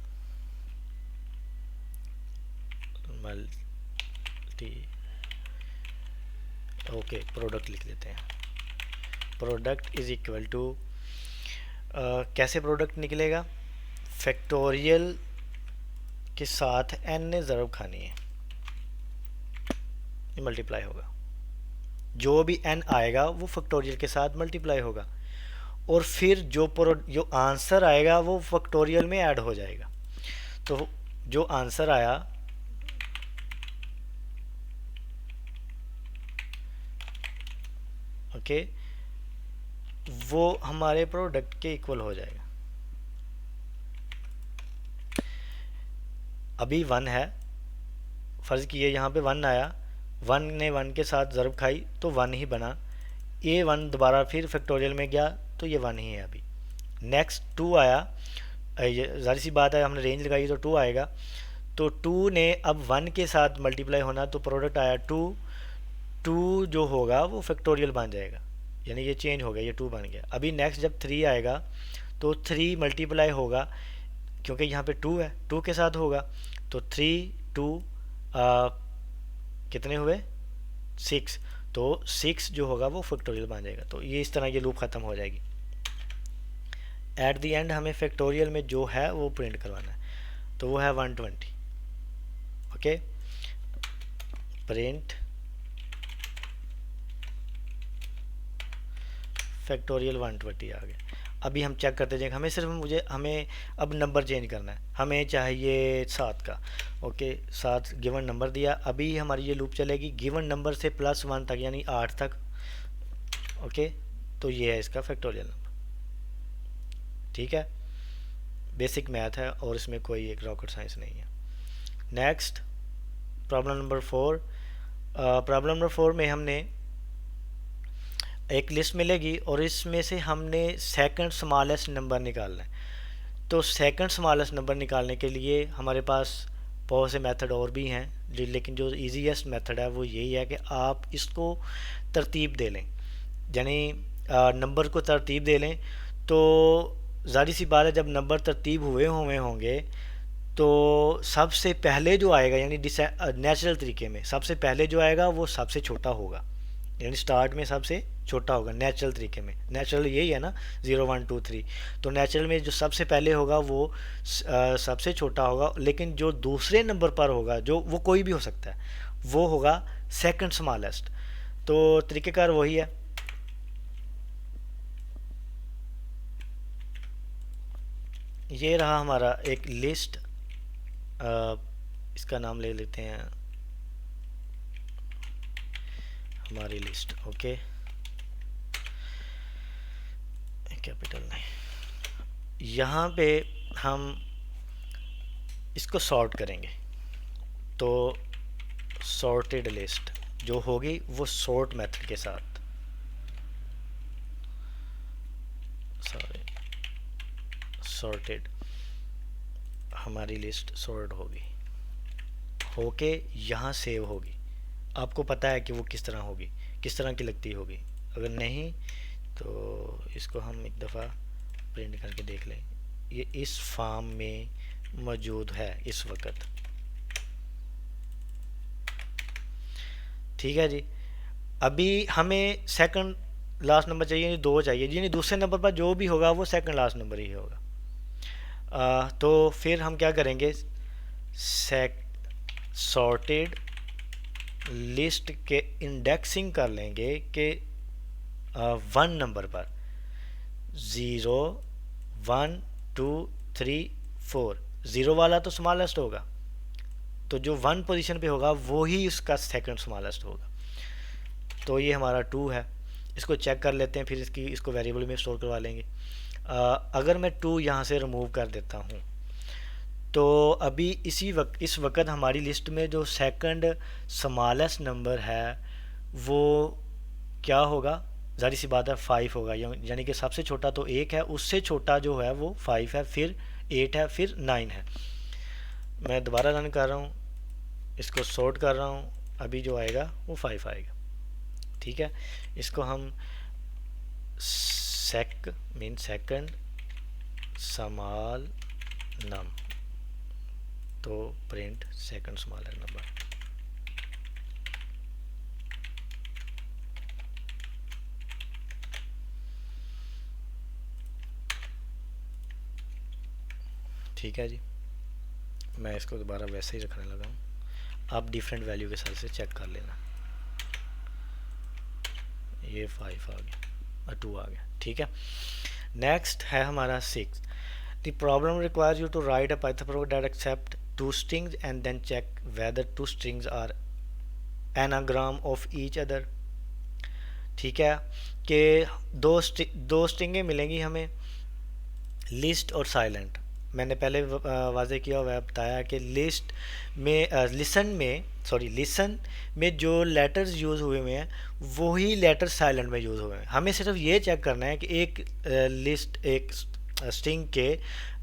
[SPEAKER 1] ओके, प्रोडक्ट लिख देते हैं। प्रोडक्ट इज इक्वल टू, कैसे प्रोडक्ट निकलेगा, फैक्टोरियल के साथ n ने ज़रब खानी है, ये मल्टीप्लाई होगा, जो भी n आएगा वो फैक्टोरियल के साथ मल्टीप्लाई होगा, और फिर जो आंसर आएगा वो फैक्टोरियल में ऐड हो जाएगा। तो जो आंसर आया, ओके, वो हमारे प्रोडक्ट के इक्वल हो जाएगा। अभी 1 है, फ़र्ज़ किए यहाँ पे 1 आया, 1 ने 1 के साथ ज़रब खाई तो 1 ही बना, ये 1 दोबारा फिर फैक्टोरियल में गया तो ये 1 ही है। अभी नेक्स्ट 2 आया, ये ज़ाहिर सी बात है, हमने रेंज लगाई तो 2 आएगा, तो 2 ने अब 1 के साथ मल्टीप्लाई होना, तो प्रोडक्ट आया 2, 2 जो होगा वो फैक्टोरियल बन जाएगा, यानी ये चेंज हो गया, ये 2 बन गया। अभी नेक्स्ट जब 3 आएगा तो 3 मल्टीप्लाई होगा, क्योंकि यहाँ पे 2 है, 2 के साथ होगा, तो 3 2 कितने हुए 6, तो 6 जो होगा वो फैक्टोरियल बन जाएगा। तो ये इस तरह ये लूप ख़त्म हो जाएगी। एट द एंड हमें फैक्टोरियल में जो है वो प्रिंट करवाना है, तो वो है 120, ओके, प्रिंट फैक्टोरियल 120 आ गया। अभी हम चेक करते जाएंगे, हमें अब नंबर चेंज करना है, हमें चाहिए 7 का, ओके, 7 गिवन नंबर दिया। अभी हमारी ये लूप चलेगी गिवन नंबर से +1 तक, यानी 8 तक, ओके, तो ये है इसका फैक्टोरियल नंबर, ठीक है, बेसिक मैथ है और इसमें कोई एक रॉकेट साइंस नहीं है। Next problem number 4। Problem number 4 में हमने एक लिस्ट मिलेगी और इसमें से हमने सेकंड स्मॉलेस्ट नंबर निकालना है। तो सेकंड स्मॉलेस्ट नंबर निकालने के लिए हमारे पास बहुत से मेथड और भी हैं, लेकिन जो ईजीएस्ट मेथड है वो यही है कि आप इसको तरतीब दे लें, यानी नंबर को तरतीब दे लें। तो ज़ाहिर सी बात है, जब नंबर तरतीब हुए होंगे तो सबसे पहले जो आएगा, यानी नेचुरल तरीके में सबसे पहले जो आएगा वो सबसे छोटा होगा, यानी स्टार्ट में सबसे छोटा होगा नेचुरल तरीके में। नेचुरल यही है ना, 0 1 2 3, तो नेचुरल में जो सबसे पहले होगा वो सबसे छोटा होगा, लेकिन जो दूसरे नंबर पर होगा, जो वो कोई भी हो सकता है, वो होगा सेकंड स्मॉलेस्ट। तो तरीक़ेकार वही है, ये रहा हमारा एक लिस्ट, इसका नाम ले लेते हैं हमारी लिस्ट, ओके, कैपिटल नहीं। यहाँ पे हम इसको सॉर्ट करेंगे, तो सॉर्टेड लिस्ट जो होगी वो सॉर्ट मेथड के साथ, सॉर्टेड, हमारी लिस्ट सॉर्ट होके यहाँ सेव होगी। आपको पता है कि वो किस तरह होगी, किस तरह की लगती होगी, अगर नहीं तो इसको हम एक दफ़ा प्रिंट करके देख लें। ये इस फॉर्म में मौजूद है इस वक्त। ठीक है जी। अभी हमें सेकंड लास्ट नंबर चाहिए, यानी 2 चाहिए, यानी दूसरे नंबर पर जो भी होगा वो सेकंड लास्ट नंबर ही होगा। तो फिर हम क्या करेंगे, सॉर्टेड लिस्ट के इंडेक्सिंग कर लेंगे कि 1 नंबर पर 0 1 2 3 4, 0 वाला तो स्मॉलेस्ट होगा, तो जो 1 पोजीशन पे होगा वो ही उसका सेकंड स्मॉलेस्ट होगा। तो ये हमारा 2 है, इसको चेक कर लेते हैं, फिर इसको वेरिएबल में स्टोर करवा लेंगे। अगर मैं 2 यहाँ से रिमूव कर देता हूँ तो अभी इस वक्त हमारी लिस्ट में जो सेकंड स्मॉलेस्ट नंबर है वो क्या होगा, ज़ाहिर सी बात है 5 होगा, यानी कि सबसे छोटा तो 1 है, उससे छोटा जो है वो 5 है, फिर 8 है, फिर 9 है। मैं दोबारा रन कर रहा हूँ, इसको सॉर्ट कर रहा हूँ, अभी जो आएगा वो 5 आएगा। ठीक है, इसको हम सेकंड स्मॉल नम, तो प्रिंट सेकंड स्मॉलर नंबर। ठीक है जी, मैं इसको दोबारा वैसे ही रखने लगा हूँ, आप डिफरेंट वैल्यू के साथ से चेक कर लेना। ये 5 आ गया और 2 आ गया। ठीक है, नेक्स्ट है हमारा 6। The problem requires you to write a Python program that accepts 2 strings and then check whether 2 strings are anagram of each other। ठीक है, कि दो स्ट्रिंगें मिलेंगी हमें, लिस्ट और साइलेंट। मैंने पहले वाजे किया हुआ है, बताया कि लिसन में जो लेटर्स यूज़ हुए हुए हैं वही लेटर साइलेंट में यूज़ हुए हैं। हमें सिर्फ ये चेक करना है कि एक स्ट्रिंग के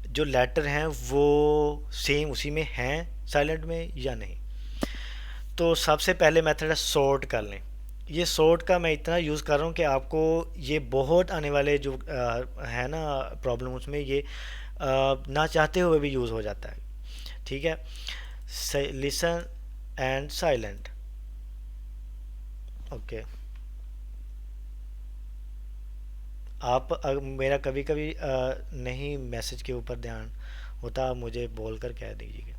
[SPEAKER 1] जो लेटर हैं वो सेम उसी में हैं साइलेंट में या नहीं। तो सबसे पहले मेथड है सॉर्ट कर लें। ये सॉर्ट का मैं इतना यूज़ कर रहा हूँ कि आपको ये बहुत आने वाले जो है ना प्रॉब्लम, उसमें ये ना चाहते हुए भी यूज़ हो जाता है। ठीक है, लिसन एंड साइलेंट। ओके, आप मेरा कभी कभी नहीं मैसेज के ऊपर ध्यान होता, आप मुझे बोल कर कह दीजिएगा।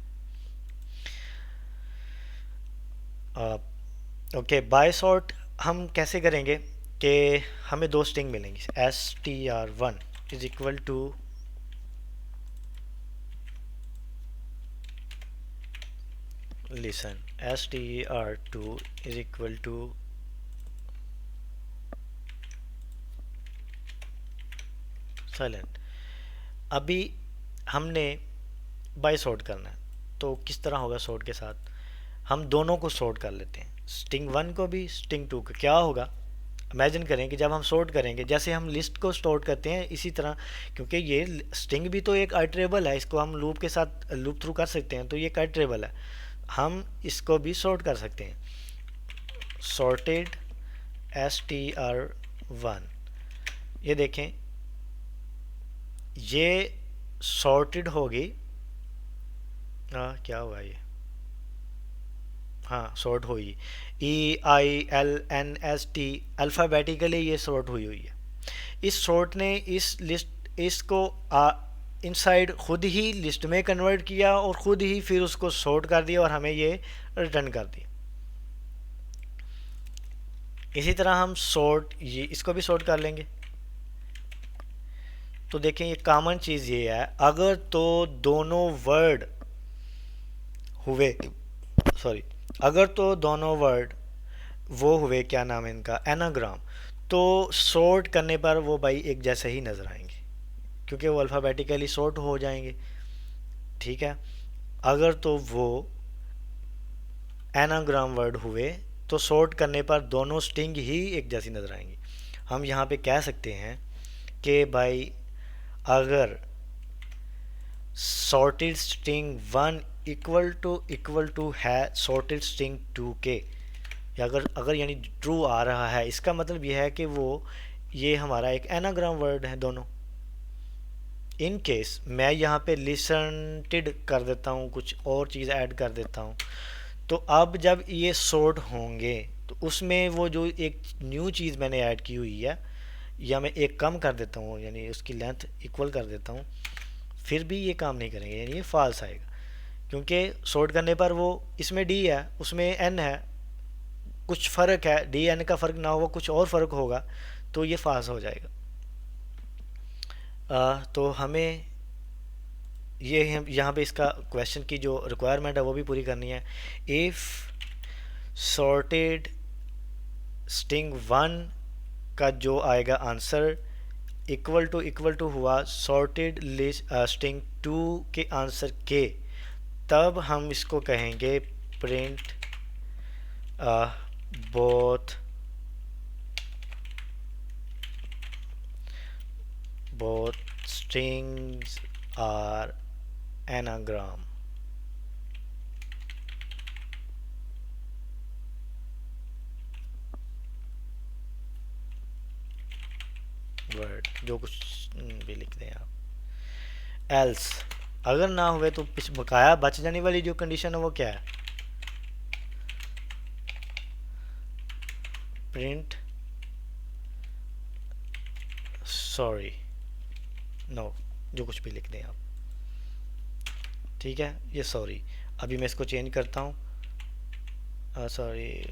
[SPEAKER 1] ओके, बाय सॉर्ट हम कैसे करेंगे कि हमें 2 स्ट्रिंग मिलेंगी, str1 is equal to listen, str2 is equal to silent. अभी हमने बाय सॉर्ट करना है, तो किस तरह होगा सॉर्ट के साथ, हम दोनों को सॉर्ट कर लेते हैं, स्ट्रिंग 1 को भी स्ट्रिंग 2 को। क्या होगा, इमेजिन करें कि जब हम सॉर्ट करेंगे, जैसे हम लिस्ट को सॉर्ट करते हैं इसी तरह, क्योंकि ये स्ट्रिंग भी तो एक आइटरेबल है, इसको हम लूप के साथ लूप थ्रू कर सकते हैं, तो ये एक आइटरेबल है, हम इसको भी सॉर्ट कर सकते हैं। सॉर्टेड str1, ये देखें ये सॉर्टेड होगी, क्या हुआ ये, हाँ सॉर्ट हुई, EILNST अल्फ़ाबेटिकली ये सॉर्ट हुई है। इस सॉर्ट ने इस लिस्ट इसको इनसाइड खुद ही लिस्ट में कन्वर्ट किया और खुद ही फिर उसको सॉर्ट कर दिया और हमें ये रिटर्न कर दिया। इसी तरह हम ये इसको भी सॉर्ट कर लेंगे। तो देखें ये कॉमन चीज़ ये है, अगर तो दोनों वर्ड हुए, अगर तो दोनों वर्ड वो हुए, क्या नाम है इनका, एनाग्राम, तो सॉर्ट करने पर वो भाई एक जैसे ही नज़र आएंगे, क्योंकि वो अल्फ़ाबेटिकली सॉर्ट हो जाएंगे। ठीक है, अगर तो वो एनाग्राम वर्ड हुए तो सॉर्ट करने पर दोनों स्ट्रिंग ही एक जैसी नज़र आएंगी। हम यहाँ पे कह सकते हैं कि भाई अगर सॉर्टेड स्ट्रिंग 1 इक्वल टू है सॉर्टेड स्ट्रिंग 2 के, अगर यानी ट्रू आ रहा है, इसका मतलब यह है कि वो ये हमारा एक एनाग्राम वर्ड है दोनों। इन केस मैं यहाँ पे लिसनटेड कर देता हूँ, कुछ और चीज़ ऐड कर देता हूँ, तो अब जब ये सॉर्ट होंगे तो उसमें वो जो एक न्यू चीज़ मैंने ऐड की हुई है, या मैं एक कम कर देता हूँ, यानी उसकी लेंथ इक्वल कर देता हूँ, फिर भी ये काम नहीं करेंगे, यानी ये फॉल्स आएगा। क्योंकि सॉर्ट करने पर वो, इसमें डी है उसमें एन है, कुछ फ़र्क है, डी एन का फ़र्क ना होगा, कुछ और फ़र्क होगा, तो ये फॉल्स हो जाएगा। तो हमें ये यहाँ पे इसका क्वेश्चन की जो रिक्वायरमेंट है वो भी पूरी करनी है। इफ़ सॉर्टेड स्ट्रिंग 1 का जो आएगा आंसर इक्वल टू हुआ सॉर्टेड लिस्ट स्ट्रिंग 2 के आंसर के, तब हम इसको कहेंगे print both strings are anagram। Word जो कुछ भी लिख दें आप। एल्स अगर ना हुए तो बकाया बच जाने वाली जो कंडीशन है वो क्या है, प्रिंट सॉरी नो, जो कुछ भी लिख दें आप, ठीक है। ये सॉरी, अभी मैं इसको चेंज करता हूँ, सॉरी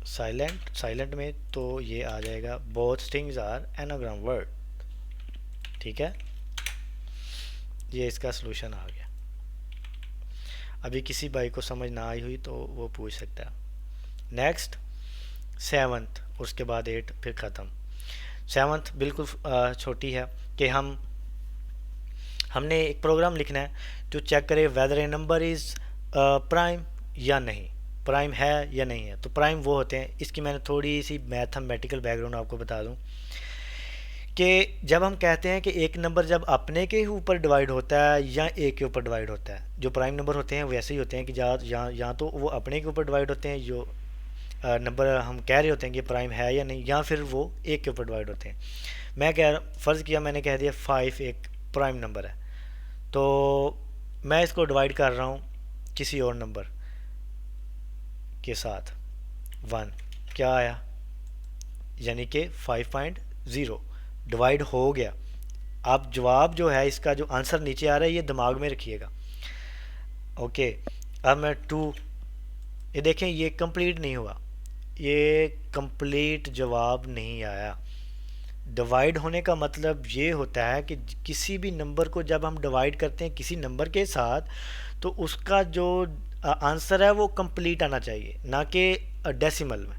[SPEAKER 1] साइलेंट में, तो ये आ जाएगा both strings are anagram word, ठीक है। ये इसका सलूशन आ गया। अभी किसी भाई को समझ ना आई हुई तो वो पूछ सकता है। नेक्स्ट 7th, उसके बाद 8, फिर ख़त्म। 7th बिल्कुल छोटी है कि हमने एक प्रोग्राम लिखना है जो चेक करे whether a number is prime या नहीं, प्राइम है या नहीं है। तो प्राइम वो होते हैं, इसकी मैंने थोड़ी सी मैथमेटिकल बैकग्राउंड आपको बता दूं कि जब हम कहते हैं कि एक नंबर जब अपने के ऊपर डिवाइड होता है या एक के ऊपर डिवाइड होता है, जो प्राइम नंबर होते हैं वैसे ही होते हैं कि या तो वो अपने के ऊपर डिवाइड होते हैं, जो नंबर हम कह रहे होते हैं कि प्राइम है या नहीं, या फिर वो एक के ऊपर डिवाइड होते हैं। मैं फ़र्ज़ किया, मैंने कह दिया 5 एक प्राइम नंबर है, तो मैं इसको डिवाइड कर रहा हूँ किसी और नंबर के साथ 1, क्या आया, यानी कि 5.0 डिवाइड हो गया। अब जवाब जो है इसका, जो आंसर नीचे आ रहा है, ये दिमाग में रखिएगा। ओके, अब मैं 2, ये देखें ये कंप्लीट नहीं हुआ, ये कंप्लीट जवाब नहीं आया। डिवाइड होने का मतलब ये होता है कि किसी भी नंबर को जब हम डिवाइड करते हैं किसी नंबर के साथ, तो उसका जो आंसर है वो कंप्लीट आना चाहिए, ना कि डेसिमल में।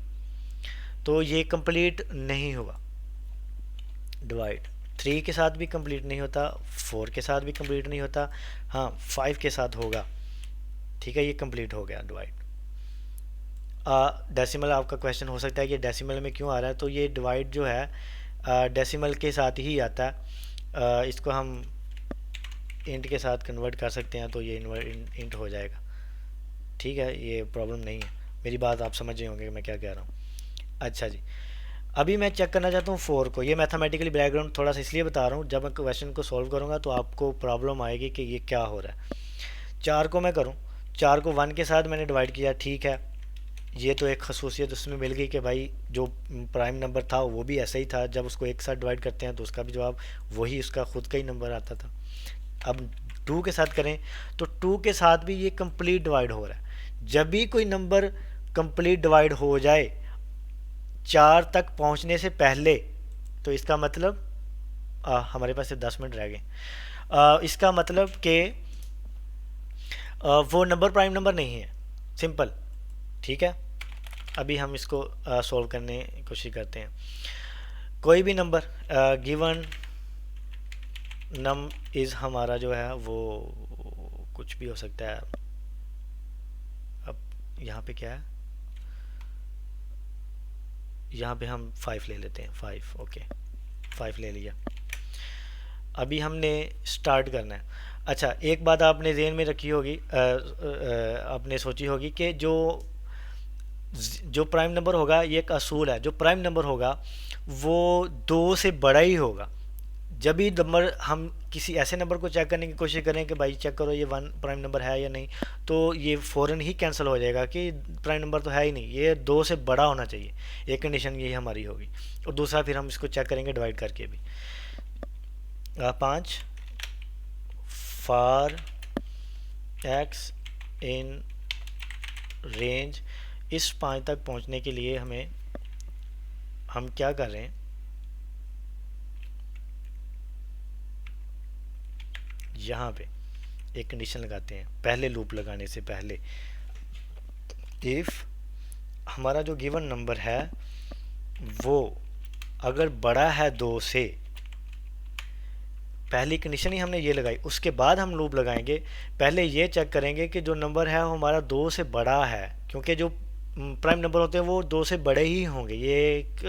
[SPEAKER 1] तो ये कंप्लीट नहीं हुआ डिवाइड। 3 के साथ भी कंप्लीट नहीं होता, 4 के साथ भी कंप्लीट नहीं होता, हाँ 5 के साथ होगा, ठीक है, ये कंप्लीट हो गया डिवाइड। डेसिमल आपका क्वेश्चन हो सकता है कि डेसिमल में क्यों आ रहा है, तो ये डिवाइड जो है डेसिमल के साथ ही आता है। इसको हम इंट के साथ कन्वर्ट कर सकते हैं, तो ये इंट हो जाएगा, ठीक है, ये प्रॉब्लम नहीं है। मेरी बात आप समझ रहे होंगे कि मैं क्या कह रहा हूँ। अच्छा जी, अभी मैं चेक करना चाहता हूँ 4 को। ये मैथमेटिकली बैकग्राउंड थोड़ा सा इसलिए बता रहा हूँ, जब मैं क्वेश्चन को सॉल्व करूँगा तो आपको प्रॉब्लम आएगी कि ये क्या हो रहा है। 4 को मैं करूँ, 4 को 1 के साथ मैंने डिवाइड किया, ठीक है, ये तो एक खसूसियत उसमें मिल गई कि भाई जो प्राइम नंबर था वो भी ऐसा ही था, जब उसको एक साथ डिवाइड करते हैं तो उसका भी जवाब वही उसका खुद का ही नंबर आता था। अब 2 के साथ करें तो 2 के साथ भी ये कंप्लीट डिवाइड हो रहा है। जब भी कोई नंबर कंप्लीट डिवाइड हो जाए 4 तक पहुंचने से पहले, तो इसका मतलब हमारे पास सिर्फ 10 मिनट रह गए, इसका मतलब कि वो नंबर प्राइम नंबर नहीं है, सिंपल, ठीक है। अभी हम इसको सॉल्व करने की कोशिश करते हैं। कोई भी नंबर गिवन नम इज़ हमारा जो है वो कुछ भी हो सकता है। अब यहाँ पे क्या है, यहाँ पे हम 5 ले लेते हैं, 5, ओके 5 ले लिया। अभी हमने स्टार्ट करना है। अच्छा, एक बात आपने ज़हन में रखी होगी, आपने सोची होगी कि जो प्राइम नंबर होगा, ये एक असूल है, जो प्राइम नंबर होगा वो 2 से बड़ा ही होगा। जब भी नंबर हम किसी ऐसे नंबर को चेक करने की कोशिश करें कि भाई चेक करो ये वन प्राइम नंबर है या नहीं, तो ये फ़ौरन ही कैंसिल हो जाएगा कि प्राइम नंबर तो है ही नहीं, ये 2 से बड़ा होना चाहिए। एक कंडीशन यही हमारी होगी। और दूसरा फिर हम इसको चेक करेंगे डिवाइड करके भी। 5 फॉर एक्स इन रेंज, इस 5 तक पहुंचने के लिए हम क्या कर रहे हैं, यहाँ पे एक कंडीशन लगाते हैं पहले लूप लगाने से पहले। इफ़ हमारा जो गिवन नंबर है वो अगर बड़ा है 2 से, पहली कंडीशन ही हमने ये लगाई, उसके बाद हम लूप लगाएंगे। पहले ये चेक करेंगे कि जो नंबर है वो हमारा 2 से बड़ा है, क्योंकि जो प्राइम नंबर होते हैं वो 2 से बड़े ही होंगे, ये एक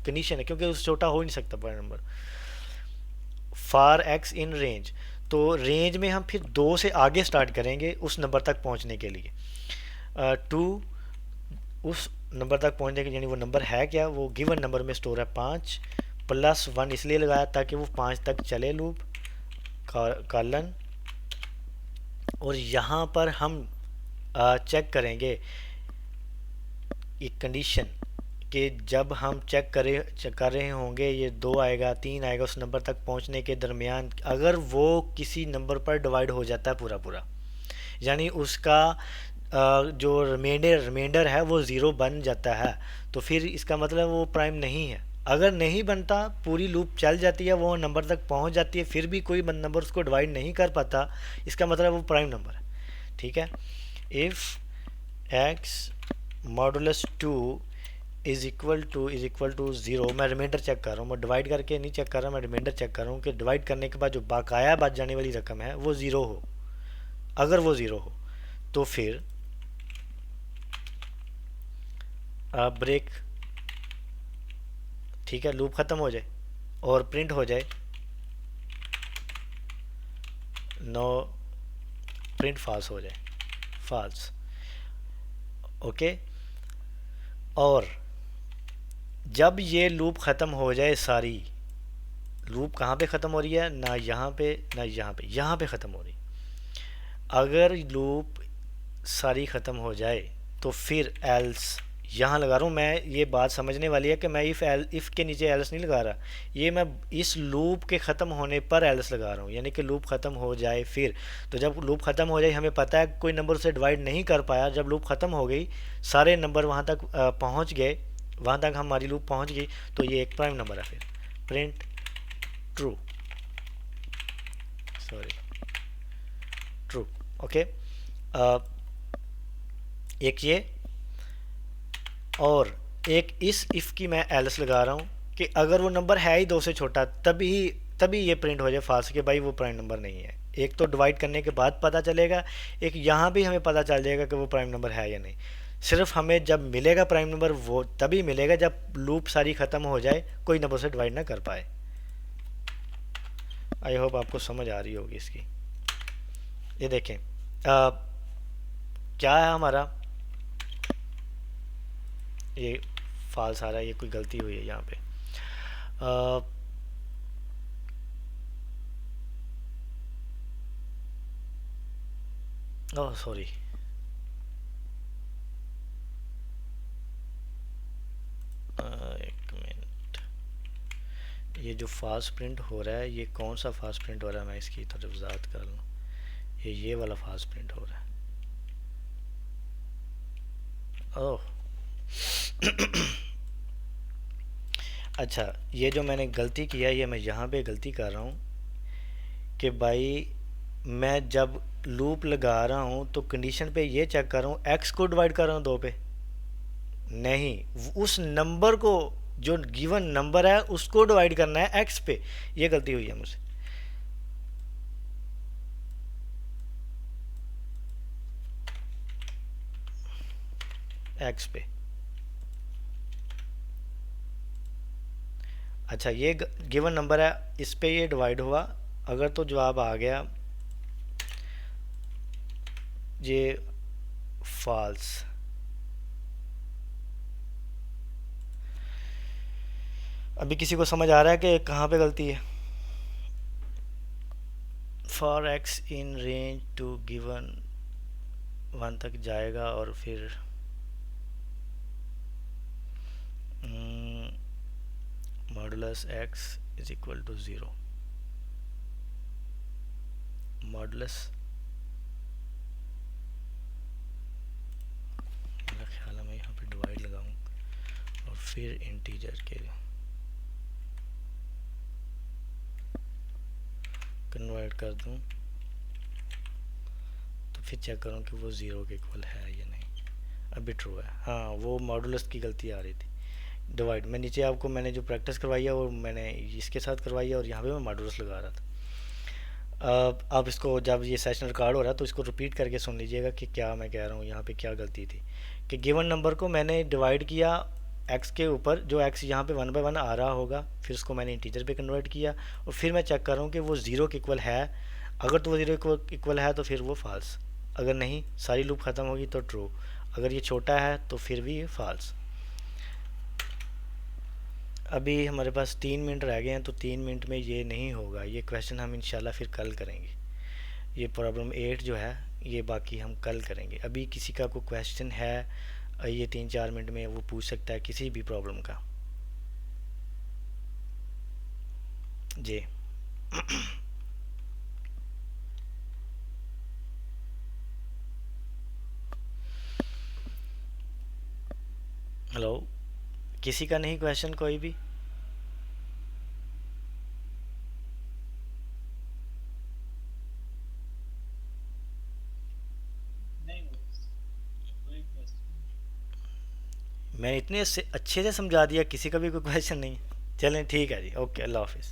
[SPEAKER 1] कंडीशन है, क्योंकि उससे छोटा हो ही नहीं सकता prime number. Far x in range, तो रेंज में हम फिर 2 से आगे स्टार्ट करेंगे उस नंबर तक पहुंचने के लिए। टू, उस नंबर तक पहुंचने के, यानी वो नंबर है क्या, वो गिवन नंबर में स्टोर है 5 प्लस 1, इसलिए लगाया ताकि वो 5 तक चले लूप कॉलन। और यहाँ पर हम चेक करेंगे एक कंडीशन कि जब हम चेक कर रहे होंगे ये 2 आएगा 3 आएगा उस नंबर तक पहुँचने के दरमियान, अगर वो किसी नंबर पर डिवाइड हो जाता है पूरा पूरा, यानी उसका जो रिमाइंडर है वो ज़ीरो बन जाता है, तो फिर इसका मतलब वो प्राइम नहीं है। अगर नहीं बनता, पूरी लूप चल जाती है, वो नंबर तक पहुंच जाती है, फिर भी कोई नंबर उसको डिवाइड नहीं कर पाता, इसका मतलब वो प्राइम नंबर है। ठीक है। If X modulus 2 is equal to zero, मैं रिमाइंडर चेक कर रहा हूँ, मैं डिवाइड करके नहीं चेक कर रहा, मैं रिमाइंडर चेक कर रहा हूँ कि डिवाइड करने के बाद जो बकाया बच जाने वाली रकम है वो ज़ीरो हो। अगर वो ज़ीरो हो तो फिर ब्रेक, ठीक है, लूप ख़त्म हो जाए और प्रिंट हो जाए नो, प्रिंट फॉल्स हो जाए, फॉल्स। ओके। और जब ये लूप ख़त्म हो जाए सारी, लूप कहाँ पे ख़त्म हो रही है, ना यहाँ पे ना यहाँ पे, यहाँ पे ख़त्म हो रही, अगर लूप सारी ख़त्म हो जाए तो फिर एल्स, यहाँ लगा रहा हूँ मैं, ये बात समझने वाली है कि मैं इफ़ के नीचे एल्स नहीं लगा रहा, ये मैं इस लूप के ख़त्म होने पर एल्स लगा रहा हूँ, यानी कि लूप ख़त्म हो जाए फिर। तो जब लूप ख़त्म हो जाए, हमें पता है कोई नंबर उसे डिवाइड नहीं कर पाया, जब लूप ख़त्म हो गई, सारे नंबर वहाँ तक पहुँच गए, वहाँ तक हमारी लूप पहुँच गई, तो ये एक प्राइम नंबर है। फिर print true, sorry true. Okay. एक ये, और एक इस इफ़ की मैं एल्स लगा रहा हूँ कि अगर वो नंबर है ही 2 से छोटा, तभी ये प्रिंट हो जाए फाल्स कि भाई वो प्राइम नंबर नहीं है। एक तो डिवाइड करने के बाद पता चलेगा, एक यहाँ भी हमें पता चल जाएगा कि वो प्राइम नंबर है या नहीं। सिर्फ हमें जब मिलेगा प्राइम नंबर वो तभी मिलेगा जब लूप सारी ख़त्म हो जाए, कोई नंबर से डिवाइड ना कर पाए। आई होप आपको समझ आ रही होगी इसकी। ये देखें क्या है हमारा, ये फॉल्स आ रहा है, ये कोई गलती हुई है यहाँ पे। ओह सॉरी, एक मिनट, ये जो फास्ट प्रिंट हो रहा है, ये कौन सा फास्ट प्रिंट हो रहा है, मैं इसकी थोड़ी वजाहत कर लूँ। ये वाला फास्ट प्रिंट हो रहा है। ओह अच्छा, ये जो मैंने गलती किया, ये मैं यहाँ पे गलती कर रहा हूँ कि भाई मैं जब लूप लगा रहा हूँ तो कंडीशन पे ये चेक कर रहा हूँ एक्स को डिवाइड कर रहा हूँ 2 पे, नहीं, उस नंबर को, जो गिवन नंबर है उसको डिवाइड करना है एक्स पे। ये गलती हुई है मुझसे। एक्स पे, अच्छा ये गिवन नंबर है, इस पे ये डिवाइड हुआ, अगर तो जवाब आ गया ये फॉल्स। अभी किसी को समझ आ रहा है कि कहाँ पे गलती है? For x in range to given one तक जाएगा और फिर modulus x is equal to zero. Modulus, मेरा ख्याल है मैं यहाँ पे डिवाइड लगाऊँ और फिर इंटीजर के कन्वर्ट कर दूँ, तो फिर चेक करूँ कि वो ज़ीरो के इक्वल है या नहीं। अभी ट्रू है, हाँ वो मॉडुलस की गलती आ रही थी। डिवाइड मैं नीचे आपको मैंने जो प्रैक्टिस करवाई है वो मैंने इसके साथ करवाई है और यहाँ पे मैं मॉडुलस लगा रहा था। आप इसको जब ये सेशन रिकॉर्ड हो रहा है तो इसको रिपीट करके सुन लीजिएगा कि क्या मैं कह रहा हूँ, यहाँ पे क्या गलती थी। कि गिवन नंबर को मैंने डिवाइड किया एक्स के ऊपर, जो एक्स यहाँ पे 1/1 आ रहा होगा, फिर उसको मैंने इंटीजर पे कन्वर्ट किया और फिर मैं चेक कर रहा हूँ कि वो ज़ीरो के इक्वल है। अगर तो वो ज़ीरो इक्वल है तो फिर वो फॉल्स, अगर नहीं सारी लूप ख़त्म होगी तो ट्रू, अगर ये छोटा है तो फिर भी ये फॉल्स। अभी हमारे पास 3 मिनट रह गए हैं, तो 3 मिनट में ये नहीं होगा। ये क्वेश्चन हम इंशाल्लाह फिर कल करेंगे। ये प्रॉब्लम 8 जो है ये बाकी हम कल करेंगे। अभी किसी का कोई क्वेश्चन है ये 3-4 मिनट में वो पूछ सकता है किसी भी प्रॉब्लम का। जी। हेलो, किसी का नहीं क्वेश्चन कोई भी? मैंने इतने अच्छे से समझा दिया, किसी का भी कोई क्वेश्चन नहीं? चलें ठीक है जी, ओके, अल्लाह हाफिज़।